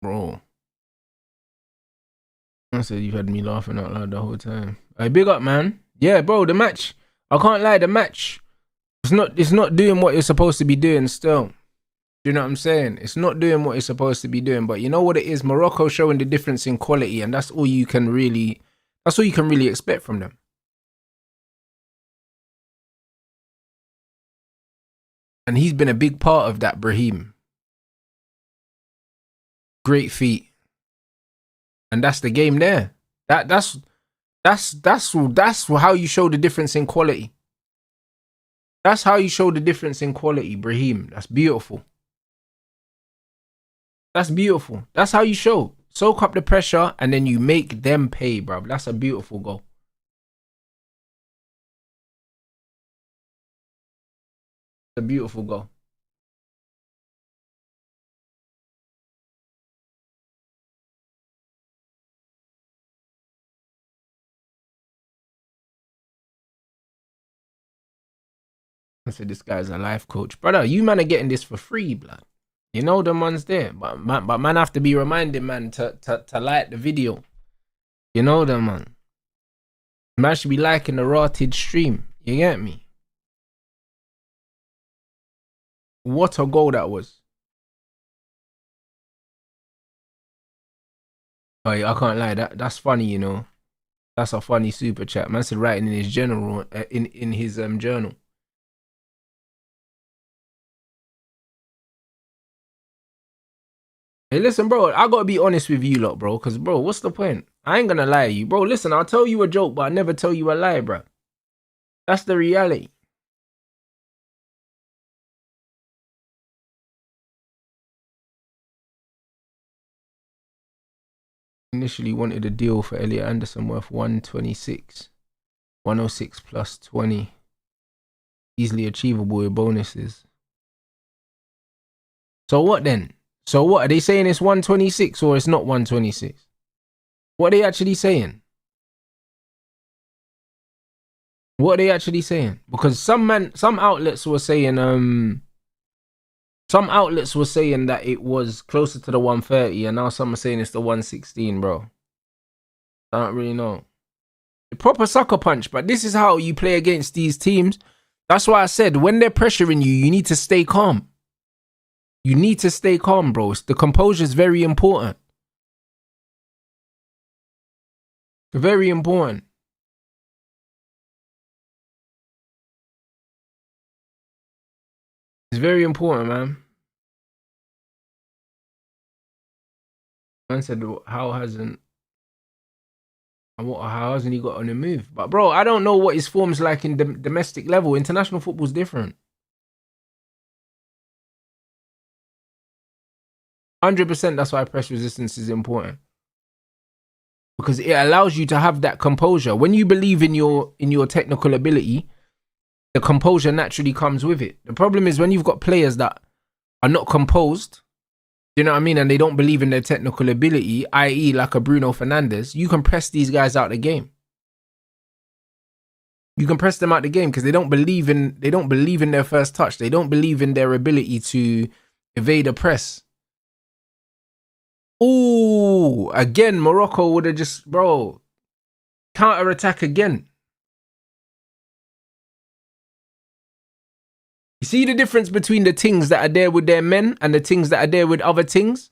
Bro. I said you had me laughing out loud the whole time. Hey, big up, man. Yeah, bro, the match. I can't lie, the match. It's not doing what it's supposed to be doing still. Do you know what I'm saying? It's not doing what it's supposed to be doing. But you know what it is? Morocco showing the difference in quality, and that's all you can really expect from them. And he's been a big part of that, Brahim. Great feet. And that's the game there. That's how you show the difference in quality. That's how you show the difference in quality, Brahim. That's beautiful. That's beautiful. That's how you show. Soak up the pressure and then you make them pay, bro. That's a beautiful goal. A beautiful goal. I said, this guy's a life coach. Brother, you man are getting this for free, blood. You know the man's there. But man have to be reminded, man, to like the video. You know the man. Man should be liking the rotted stream. You get me? What a goal that was. Oh, yeah, I can't lie. That's funny, you know. That's a funny super chat. Man said writing in his general in his journal. Hey, listen, bro. I gotta be honest with you, lot, bro. Cause, bro, what's the point? I ain't gonna lie to you, bro. Listen, I'll tell you a joke, but I never tell you a lie, bro. That's the reality. Initially wanted a deal for Elliot Anderson worth 126, 106 plus 20, easily achievable with bonuses. So what then? So what are they saying? It's 126 or it's not 126? What are they actually saying? What are they actually saying? Because some outlets were saying that it was closer to the 130, and now some are saying it's the 116, bro. I don't really know. The proper sucker punch, but this is how you play against these teams. That's why I said when they're pressuring you, you need to stay calm. You need to stay calm, bro. The composure is very important. Very important. It's very important, man. Man said, how hasn't he got on the move? But bro, I don't know what his form's like in domestic level. International football's different. 100%. That's why press resistance is important, because it allows you to have that composure. When you believe in your technical ability, the composure naturally comes with it. The problem is when you've got players that are not composed, you know what I mean, and they don't believe in their technical ability, i.e. like a Bruno Fernandes, you can press these guys out the game. You can press them out the game because they don't believe in their first touch. They don't believe in their ability to evade a press. Ooh, again, Morocco would have just, bro, counter-attack again. You see the difference between the things that are there with their men and the things that are there with other things?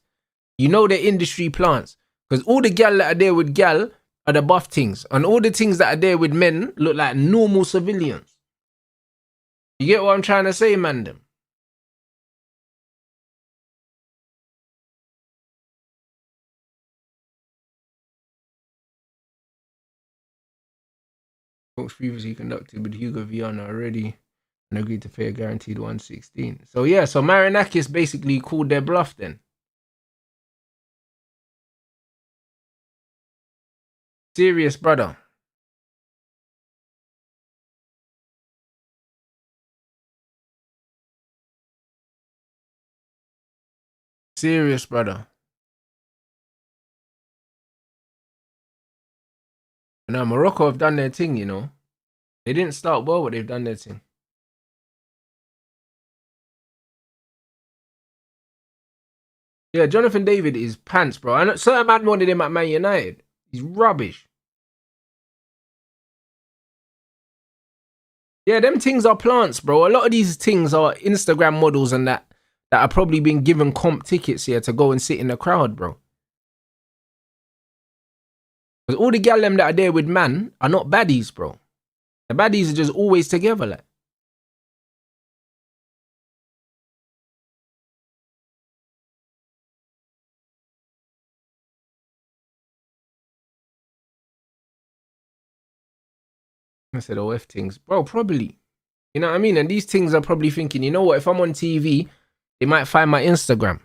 You know they're industry plants. Because all the gal that are there with gal are the buff things. And all the things that are there with men look like normal civilians. You get what I'm trying to say, man? Them. Talks previously conducted with Hugo Viana already and agreed to pay a guaranteed 116. So yeah, so Marinakis basically called their bluff then. Serious, brother. Serious, brother. Now Morocco have done their thing, you know. They didn't start well, but they've done their thing. Yeah, Jonathan David is pants, bro. I know certain man wanted him at Man United. He's rubbish. Yeah, them things are plants, bro. A lot of these things are Instagram models and that are probably been given comp tickets here to go and sit in the crowd, bro. Because all the gal them that are there with man are not baddies, bro. The baddies are just always together, like. I said OF things. Bro, probably. You know what I mean? And these things are probably thinking, you know what, if I'm on TV, they might find my Instagram.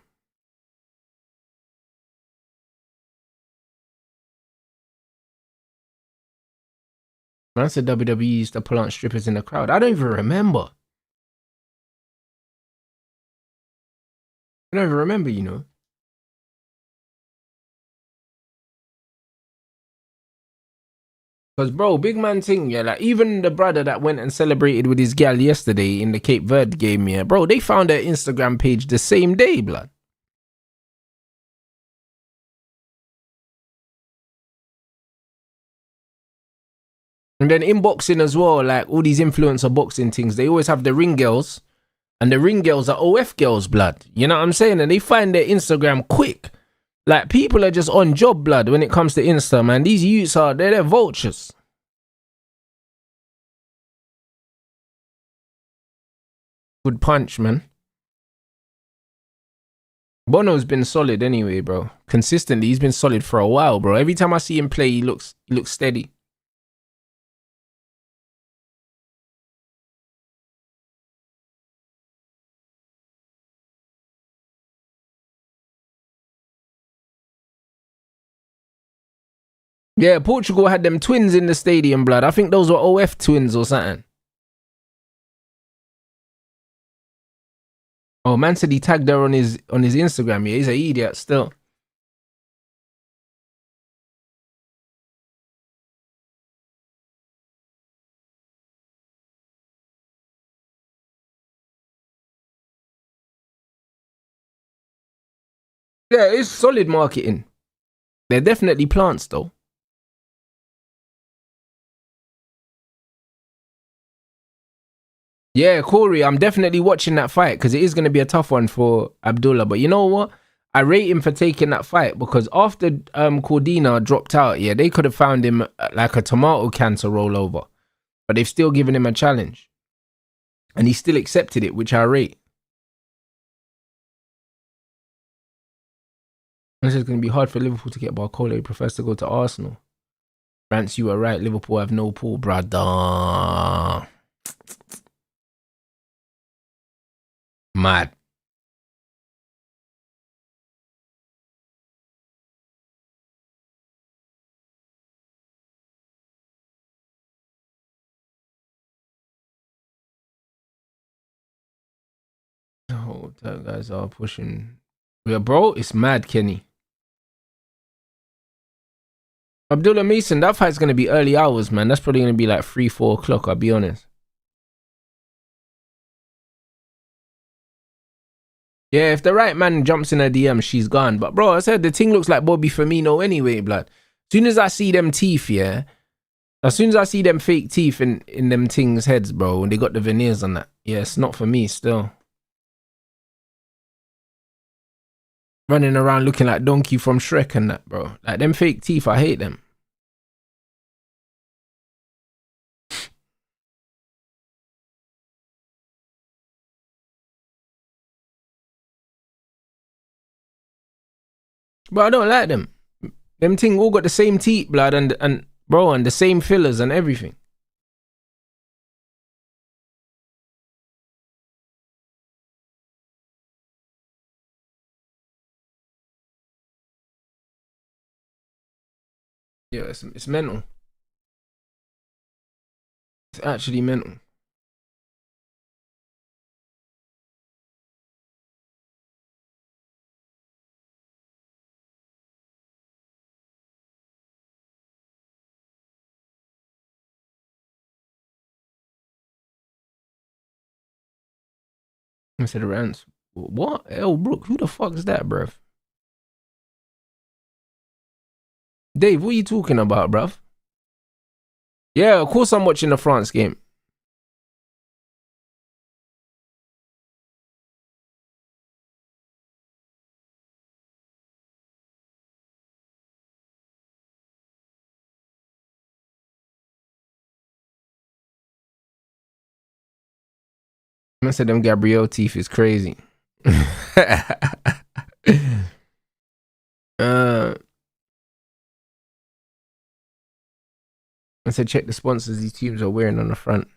Man said WWE used to plant strippers in the crowd. I don't even remember. I don't even remember, you know. Because, bro, big man thing, yeah, like, even the brother that went and celebrated with his gal yesterday in the Cape Verde game, yeah, bro, they found their Instagram page the same day, blood. And then in boxing as well, like, all these influencer boxing things, they always have the ring girls And the ring girls are OF girls, blood. You know what I'm saying? And they find their Instagram quick. Like, people are just on job, blood, when it comes to Insta, man. These youths they're vultures. Good punch, man. Bono's been solid anyway, bro. Consistently, he's been solid for a while, bro. Every time I see him play, he looks steady. Yeah, Portugal had them twins in the stadium, blood. I think those were OF twins or something. Oh, man said he tagged her on his Instagram. Yeah, he's an idiot still. Yeah, it's solid marketing. They're definitely plants, though. Yeah, Corey, I'm definitely watching that fight because it is going to be a tough one for Abdullah. But you know what? I rate him for taking that fight because after Cordina dropped out, yeah, they could have found him like a tomato can to roll over. But they've still given him a challenge. And he still accepted it, which I rate. This is going to be hard for Liverpool to get Barcola. He prefers to go to Arsenal. Rance, you were right. Liverpool have no pool, brother. Mad. Oh, that guys are pushing. Yeah, bro, it's mad, Kenny. Abdullah Mason, that fight's going to be early hours, man. That's probably going to be like 3, 4 o'clock, I'll be honest. Yeah, if the right man jumps in her DM, she's gone. But bro, I said the thing looks like Bobby Firmino anyway, blood. As soon as I see them teeth, yeah. As soon as I see them fake teeth in them things' heads, bro, when they got the veneers on that. Yeah, it's not for me still. Running around looking like Donkey from Shrek and that, bro. Like them fake teeth, I hate them. But I don't like them. Them thing all got the same teeth, blood, and bro, and the same fillers and everything. Yeah, it's mental. It's actually mental. I said, Rance, what? El Brook, who the fuck is that, bruv? Dave, what are you talking about, bruv? Yeah, of course I'm watching the France game. I said them Gabrielle teeth is crazy. I said check the sponsors these teams are wearing on the front.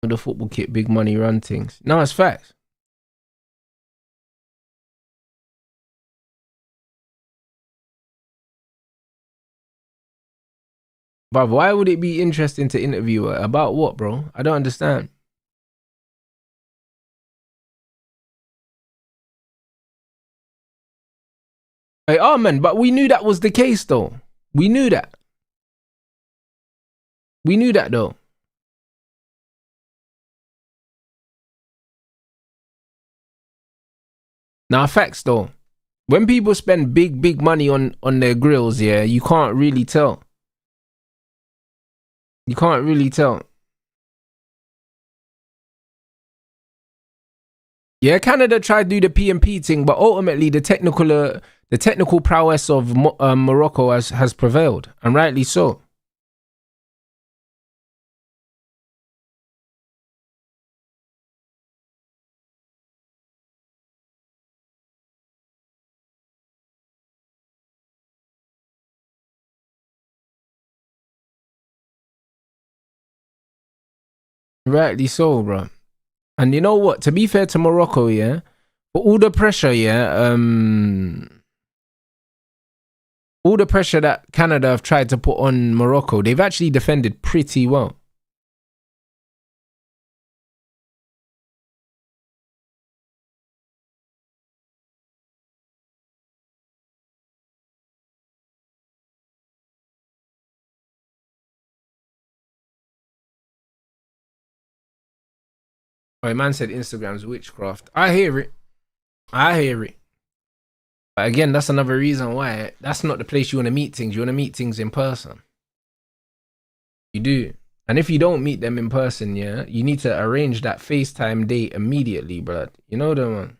The football kit, big money run things. No, it's facts. But why would it be interesting to interview her? About what, bro? I don't understand. Hey, oh man, but we knew that was the case though. We knew that. We knew that though. Now, facts though. When people spend big money on their grills, yeah, you can't really tell. You can't really tell. Yeah, Canada tried to do the PMP thing, but ultimately the technical prowess of Morocco has prevailed, and rightly so. Rightly so, bro. And you know what? To be fair to Morocco, yeah, for all the pressure, yeah, all the pressure that Canada have tried to put on Morocco, they've actually defended pretty well. My man said Instagram's witchcraft. I hear it. I hear it. But again, that's another reason why that's not the place you want to meet things. You want to meet things in person. You do. And if you don't meet them in person, yeah, you need to arrange that FaceTime date immediately, bro. You know the one.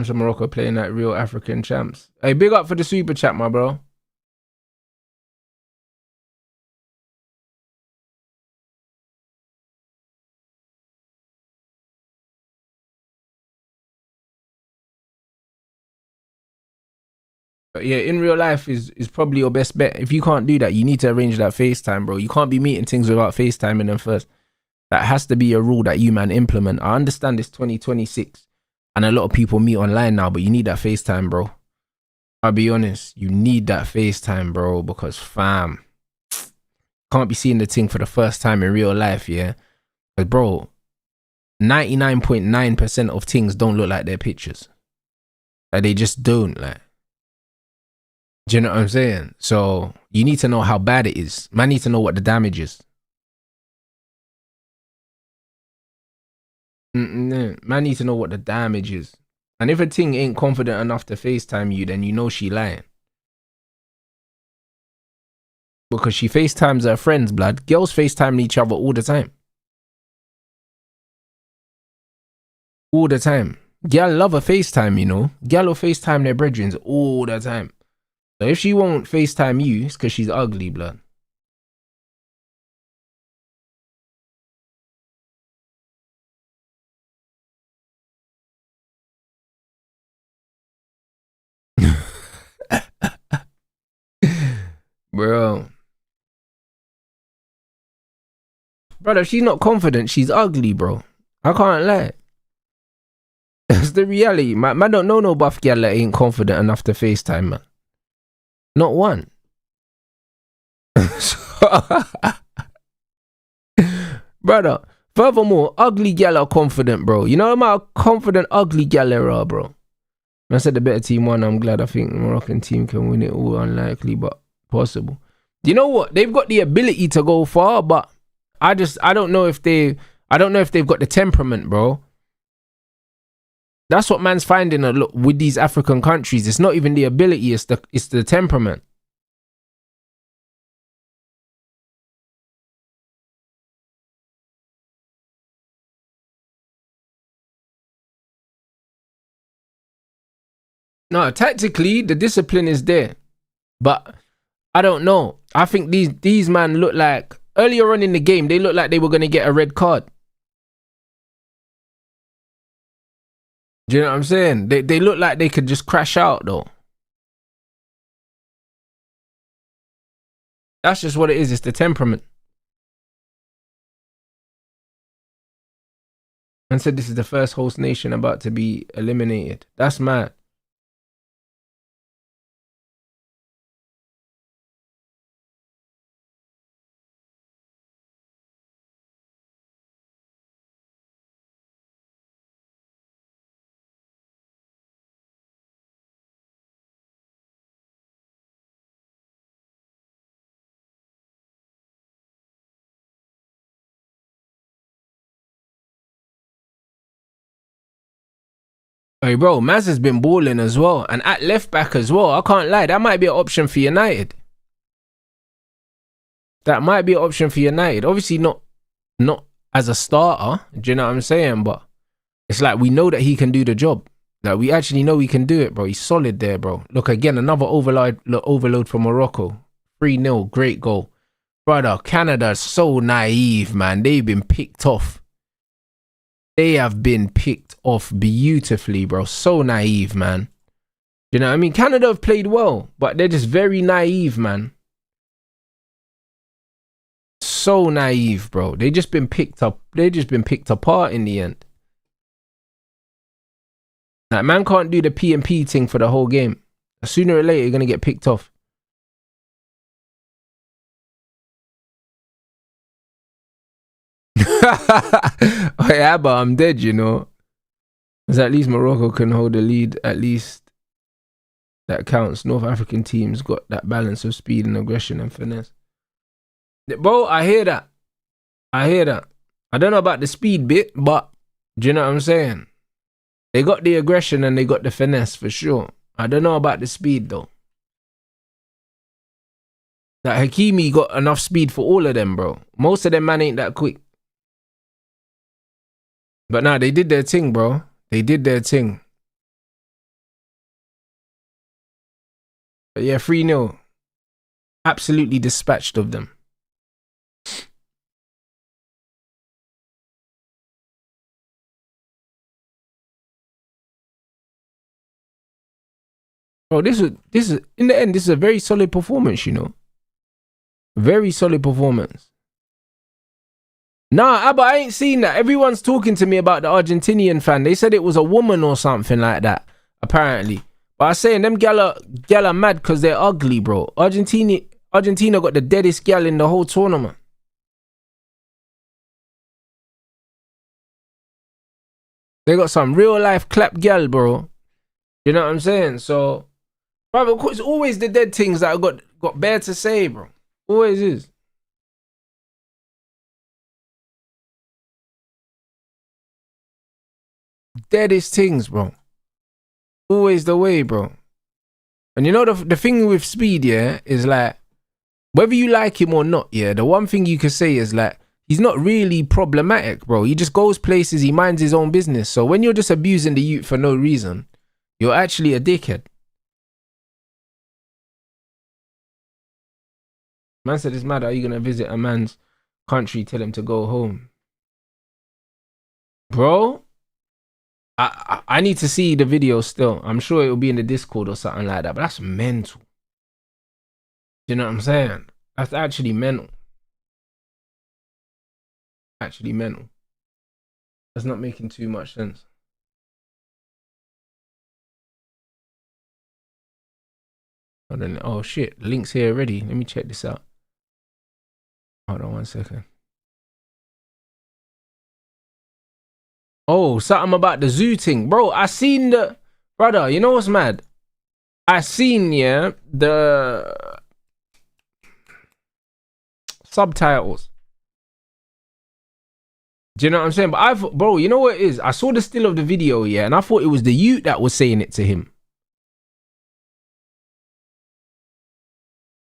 So Morocco playing like real African champs. Hey, big up for the super chat, my bro. But yeah, in real life is probably your best bet. If you can't do that, you need to arrange that FaceTime, bro. You can't be meeting things without FaceTiming them first. That has to be a rule that you man implement. I understand it's 2026 and a lot of people meet online now, but you need that FaceTime, bro. I'll be honest, you need that FaceTime, bro, because fam, can't be seeing the thing for the first time in real life, yeah? But bro, 99.9% of things don't look like their pictures. Like they just don't, like. Do you know what I'm saying? So you need to know how bad it is. Man need to know what the damage is. Man need to know what the damage is. And if a thing ain't confident enough to FaceTime you, then you know she lying. Because she FaceTimes her friends, blood. Girls FaceTime each other all the time. All the time. Girl love a FaceTime, you know. Girl will FaceTime their brethren all the time. So if she won't FaceTime you, it's because she's ugly, blood. Bro. Brother, if she's not confident, she's ugly, bro. I can't lie. That's the reality. Man don't know no buff girl that ain't confident enough to FaceTime, man. Not one. Brother, furthermore, ugly gal are confident, bro. You know the amount of confident ugly gal there are, bro. I said the better team won. I'm glad. I think the Moroccan team can win it all. Unlikely, but possible. You know what? They've got the ability to go far, but I don't know if they've got the temperament, bro. That's what man's finding a lot with these African countries. It's not even the ability, it's the temperament. No, tactically the discipline is there, but I don't know. I think these man look like earlier on in the game they looked like they were gonna get a red card. Do you know what I'm saying? They look like they could just crash out though. That's just what it is. It's the temperament. And said this is the first host nation about to be eliminated. That's mad. Hey, bro, Maz has been balling as well. And at left back as well. I can't lie. That might be an option for United. That might be an option for United. Obviously not as a starter. Do you know what I'm saying? But it's like we know that he can do the job. Like we actually know he can do it, bro. He's solid there, bro. Look, again, another overload from Morocco. 3-0, great goal. Brother, Canada's so naive, man. They've been picked off. They have been picked off beautifully, bro. So naive, man. You know what I mean? Canada have played well, but they're just very naive, man. So naive, bro. They just been picked up. They just been picked apart in the end. Like, man can't do the P&P thing for the whole game. Sooner or later, you're gonna get picked off. Oh yeah, but I'm dead, you know. Because at least Morocco can hold the lead. At least that counts. North African teams got that balance of speed and aggression and finesse. Bro, I hear that. I hear that. I don't know about the speed bit, but do you know what I'm saying? They got the aggression and they got the finesse for sure. I don't know about the speed though. That Hakimi got enough speed for all of them, bro. Most of them man ain't that quick. But nah, they did their thing, bro. They did their thing. But yeah, 3-0. Absolutely dispatched of them. Bro, this is in the end, this is a very solid performance, you know. Very solid performance. Nah, but I ain't seen that. Everyone's talking to me about the Argentinian fan. They said it was a woman or something like that, apparently. But I was saying them gal are mad because they're ugly, bro. Argentina got the deadest gal in the whole tournament. They got some real life clap gal, bro. You know what I'm saying? So, bro, it's always the dead things that I got bare to say, bro. Always is. Deadest things, bro. Always the way, bro. And you know the thing with Speed, yeah, is like, whether you like him or not, yeah, the one thing you can say is like, he's not really problematic, bro. He just goes places, he minds his own business. So when you're just abusing the youth for no reason, you're actually a dickhead. Man said it's mad, are you going to visit a man's country, tell him to go home? Bro, I need to see the video still. I'm sure it'll be in the Discord or something like that, but that's mental. You know what I'm saying? That's actually mental. Actually mental. That's not making too much sense. Oh shit, link's here already. Let me check this out. Hold on 1 second. Oh, something about the zoo thing. Bro, I seen the... Brother, you know what's mad? I seen, yeah, the... subtitles. Do you know what I'm saying? But bro, you know what it is? I saw the still of the video, yeah, and I thought it was the youth that was saying it to him.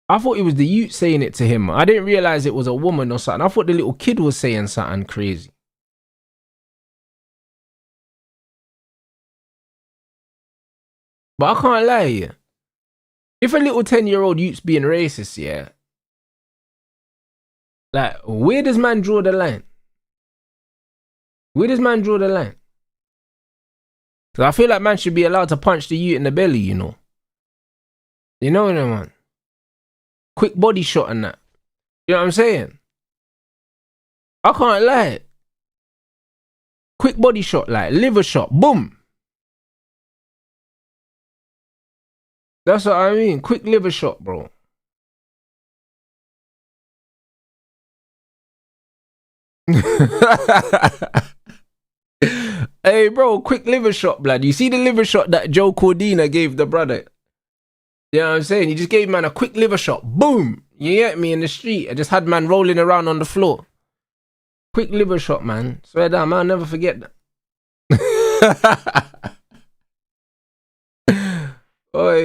I thought it was the youth saying it to him. I didn't realize it was a woman or something. I thought the little kid was saying something crazy. But I can't lie, yeah. If a little 10-year-old youth's being racist, yeah, like, where does man draw the line? Where does man draw the line? Because I feel like man should be allowed to punch the youth in the belly, you know. You know what I mean? Quick body shot and that. You know what I'm saying? I can't lie. Quick body shot, like liver shot, boom. That's what I mean. Quick liver shot, bro. Hey, bro, quick liver shot, blood. You see the liver shot that Joe Cordina gave the brother? You know what I'm saying? He just gave man a quick liver shot. Boom! You get me in the street. I just had man rolling around on the floor. Quick liver shot, man. Swear down, man, I'll never forget that.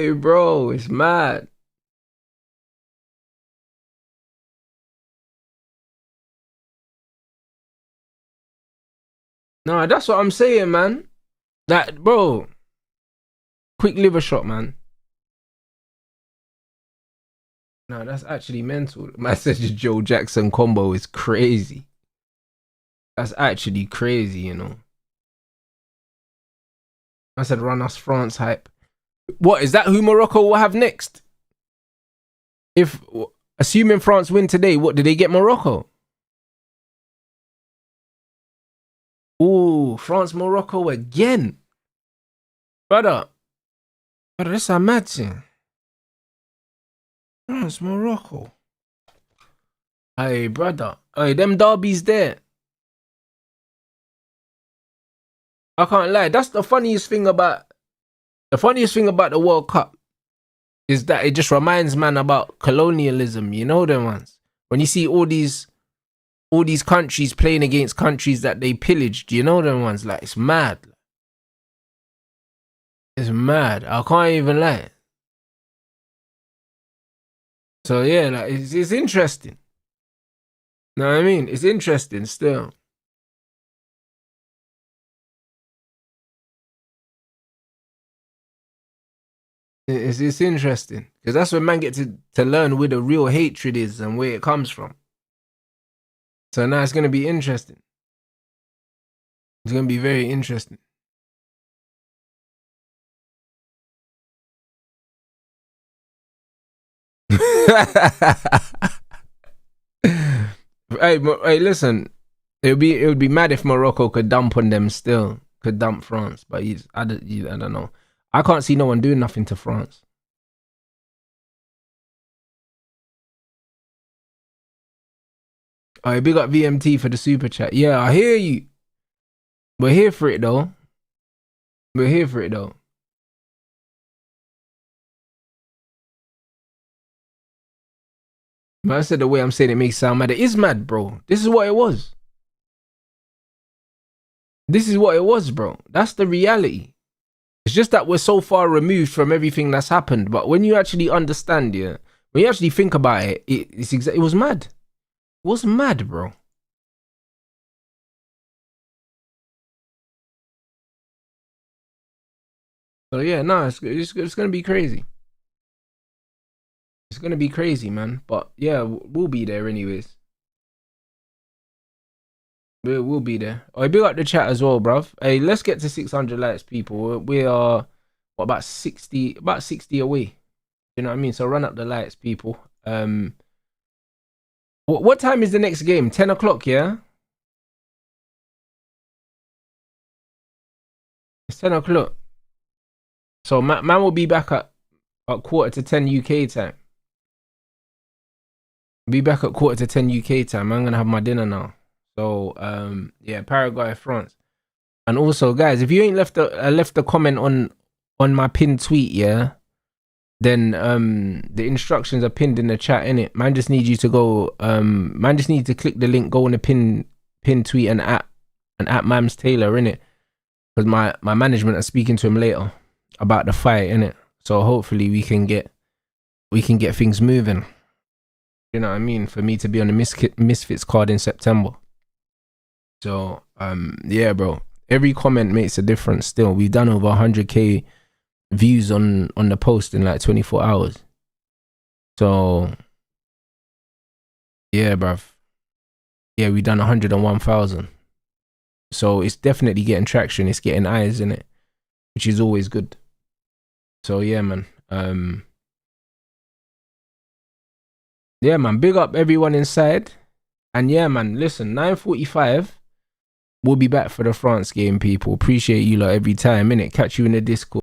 Hey, bro, it's mad. No, that's what I'm saying, man. That, bro, quick liver shot, man. No, that's actually mental. My said the Joe Jackson combo is crazy. That's actually crazy, you know. I said run us France hype. What is that? Who Morocco will have next? If assuming France win today, what do they get Morocco? Ooh, France Morocco again, brother. Brother, that's a mad thing. France Morocco. Hey, brother. Hey, them derbies there. I can't lie. That's the funniest thing about the World Cup is that it just reminds man about colonialism. You know them ones. When you see all these countries playing against countries that they pillaged, you know them ones. Like it's mad. It's mad. I can't even lie. So yeah, like it's interesting. Know what I mean? It's interesting still. It's interesting because that's when man get to learn where the real hatred is and where it comes from. So now it's gonna be interesting. It's gonna be very interesting. Hey, listen. It would be mad if Morocco could dump on them still. Could dump France, but I don't know. I can't see no one doing nothing to France. Alright, big up VMT for the super chat. Yeah, I hear you. We're here for it though. We're here for it though. Man, I said the way I'm saying it makes it sound mad. It is mad, bro. This is what it was. This is what it was, bro. That's the reality. It's just that we're so far removed from everything that's happened. But when you actually understand, yeah, when you actually think about it, it was mad. It was mad, bro. So yeah, no, it's gonna be crazy. It's gonna be crazy, man. But yeah, we'll be there anyways. We'll be there. Oh, big up the chat as well, bruv. Hey, let's get to 600 likes, people. We are what, about 60 away. You know what I mean? So run up the lights, people. What time is the next game? 10 o'clock, yeah? It's 10 o'clock. So man will be back at 9:45 UK time. Be back at 9:45 UK time. I'm gonna have my dinner now. So yeah, Paraguay, France. And also, guys, if you ain't left a comment on my pinned tweet, yeah, then the instructions are pinned in the chat, innit? Man just need you to go man just need to click the link, go on the pin tweet and at Mams Taylor, innit? Because my management are speaking to him later about the fight, innit? So hopefully we can get things moving. You know what I mean? For me to be on the Misfits card in September. So yeah, bro. Every comment makes a difference still. We've done over 100k views on the post in like 24 hours. So yeah, bruv. Yeah, we've done 101,000. So it's definitely getting traction. It's getting eyes in it, which is always good. So yeah, man. Yeah, man. Big up everyone inside. And yeah, man. Listen, 9:45. We'll be back for the France game, people. Appreciate you lot every time, innit? Catch you in the Discord.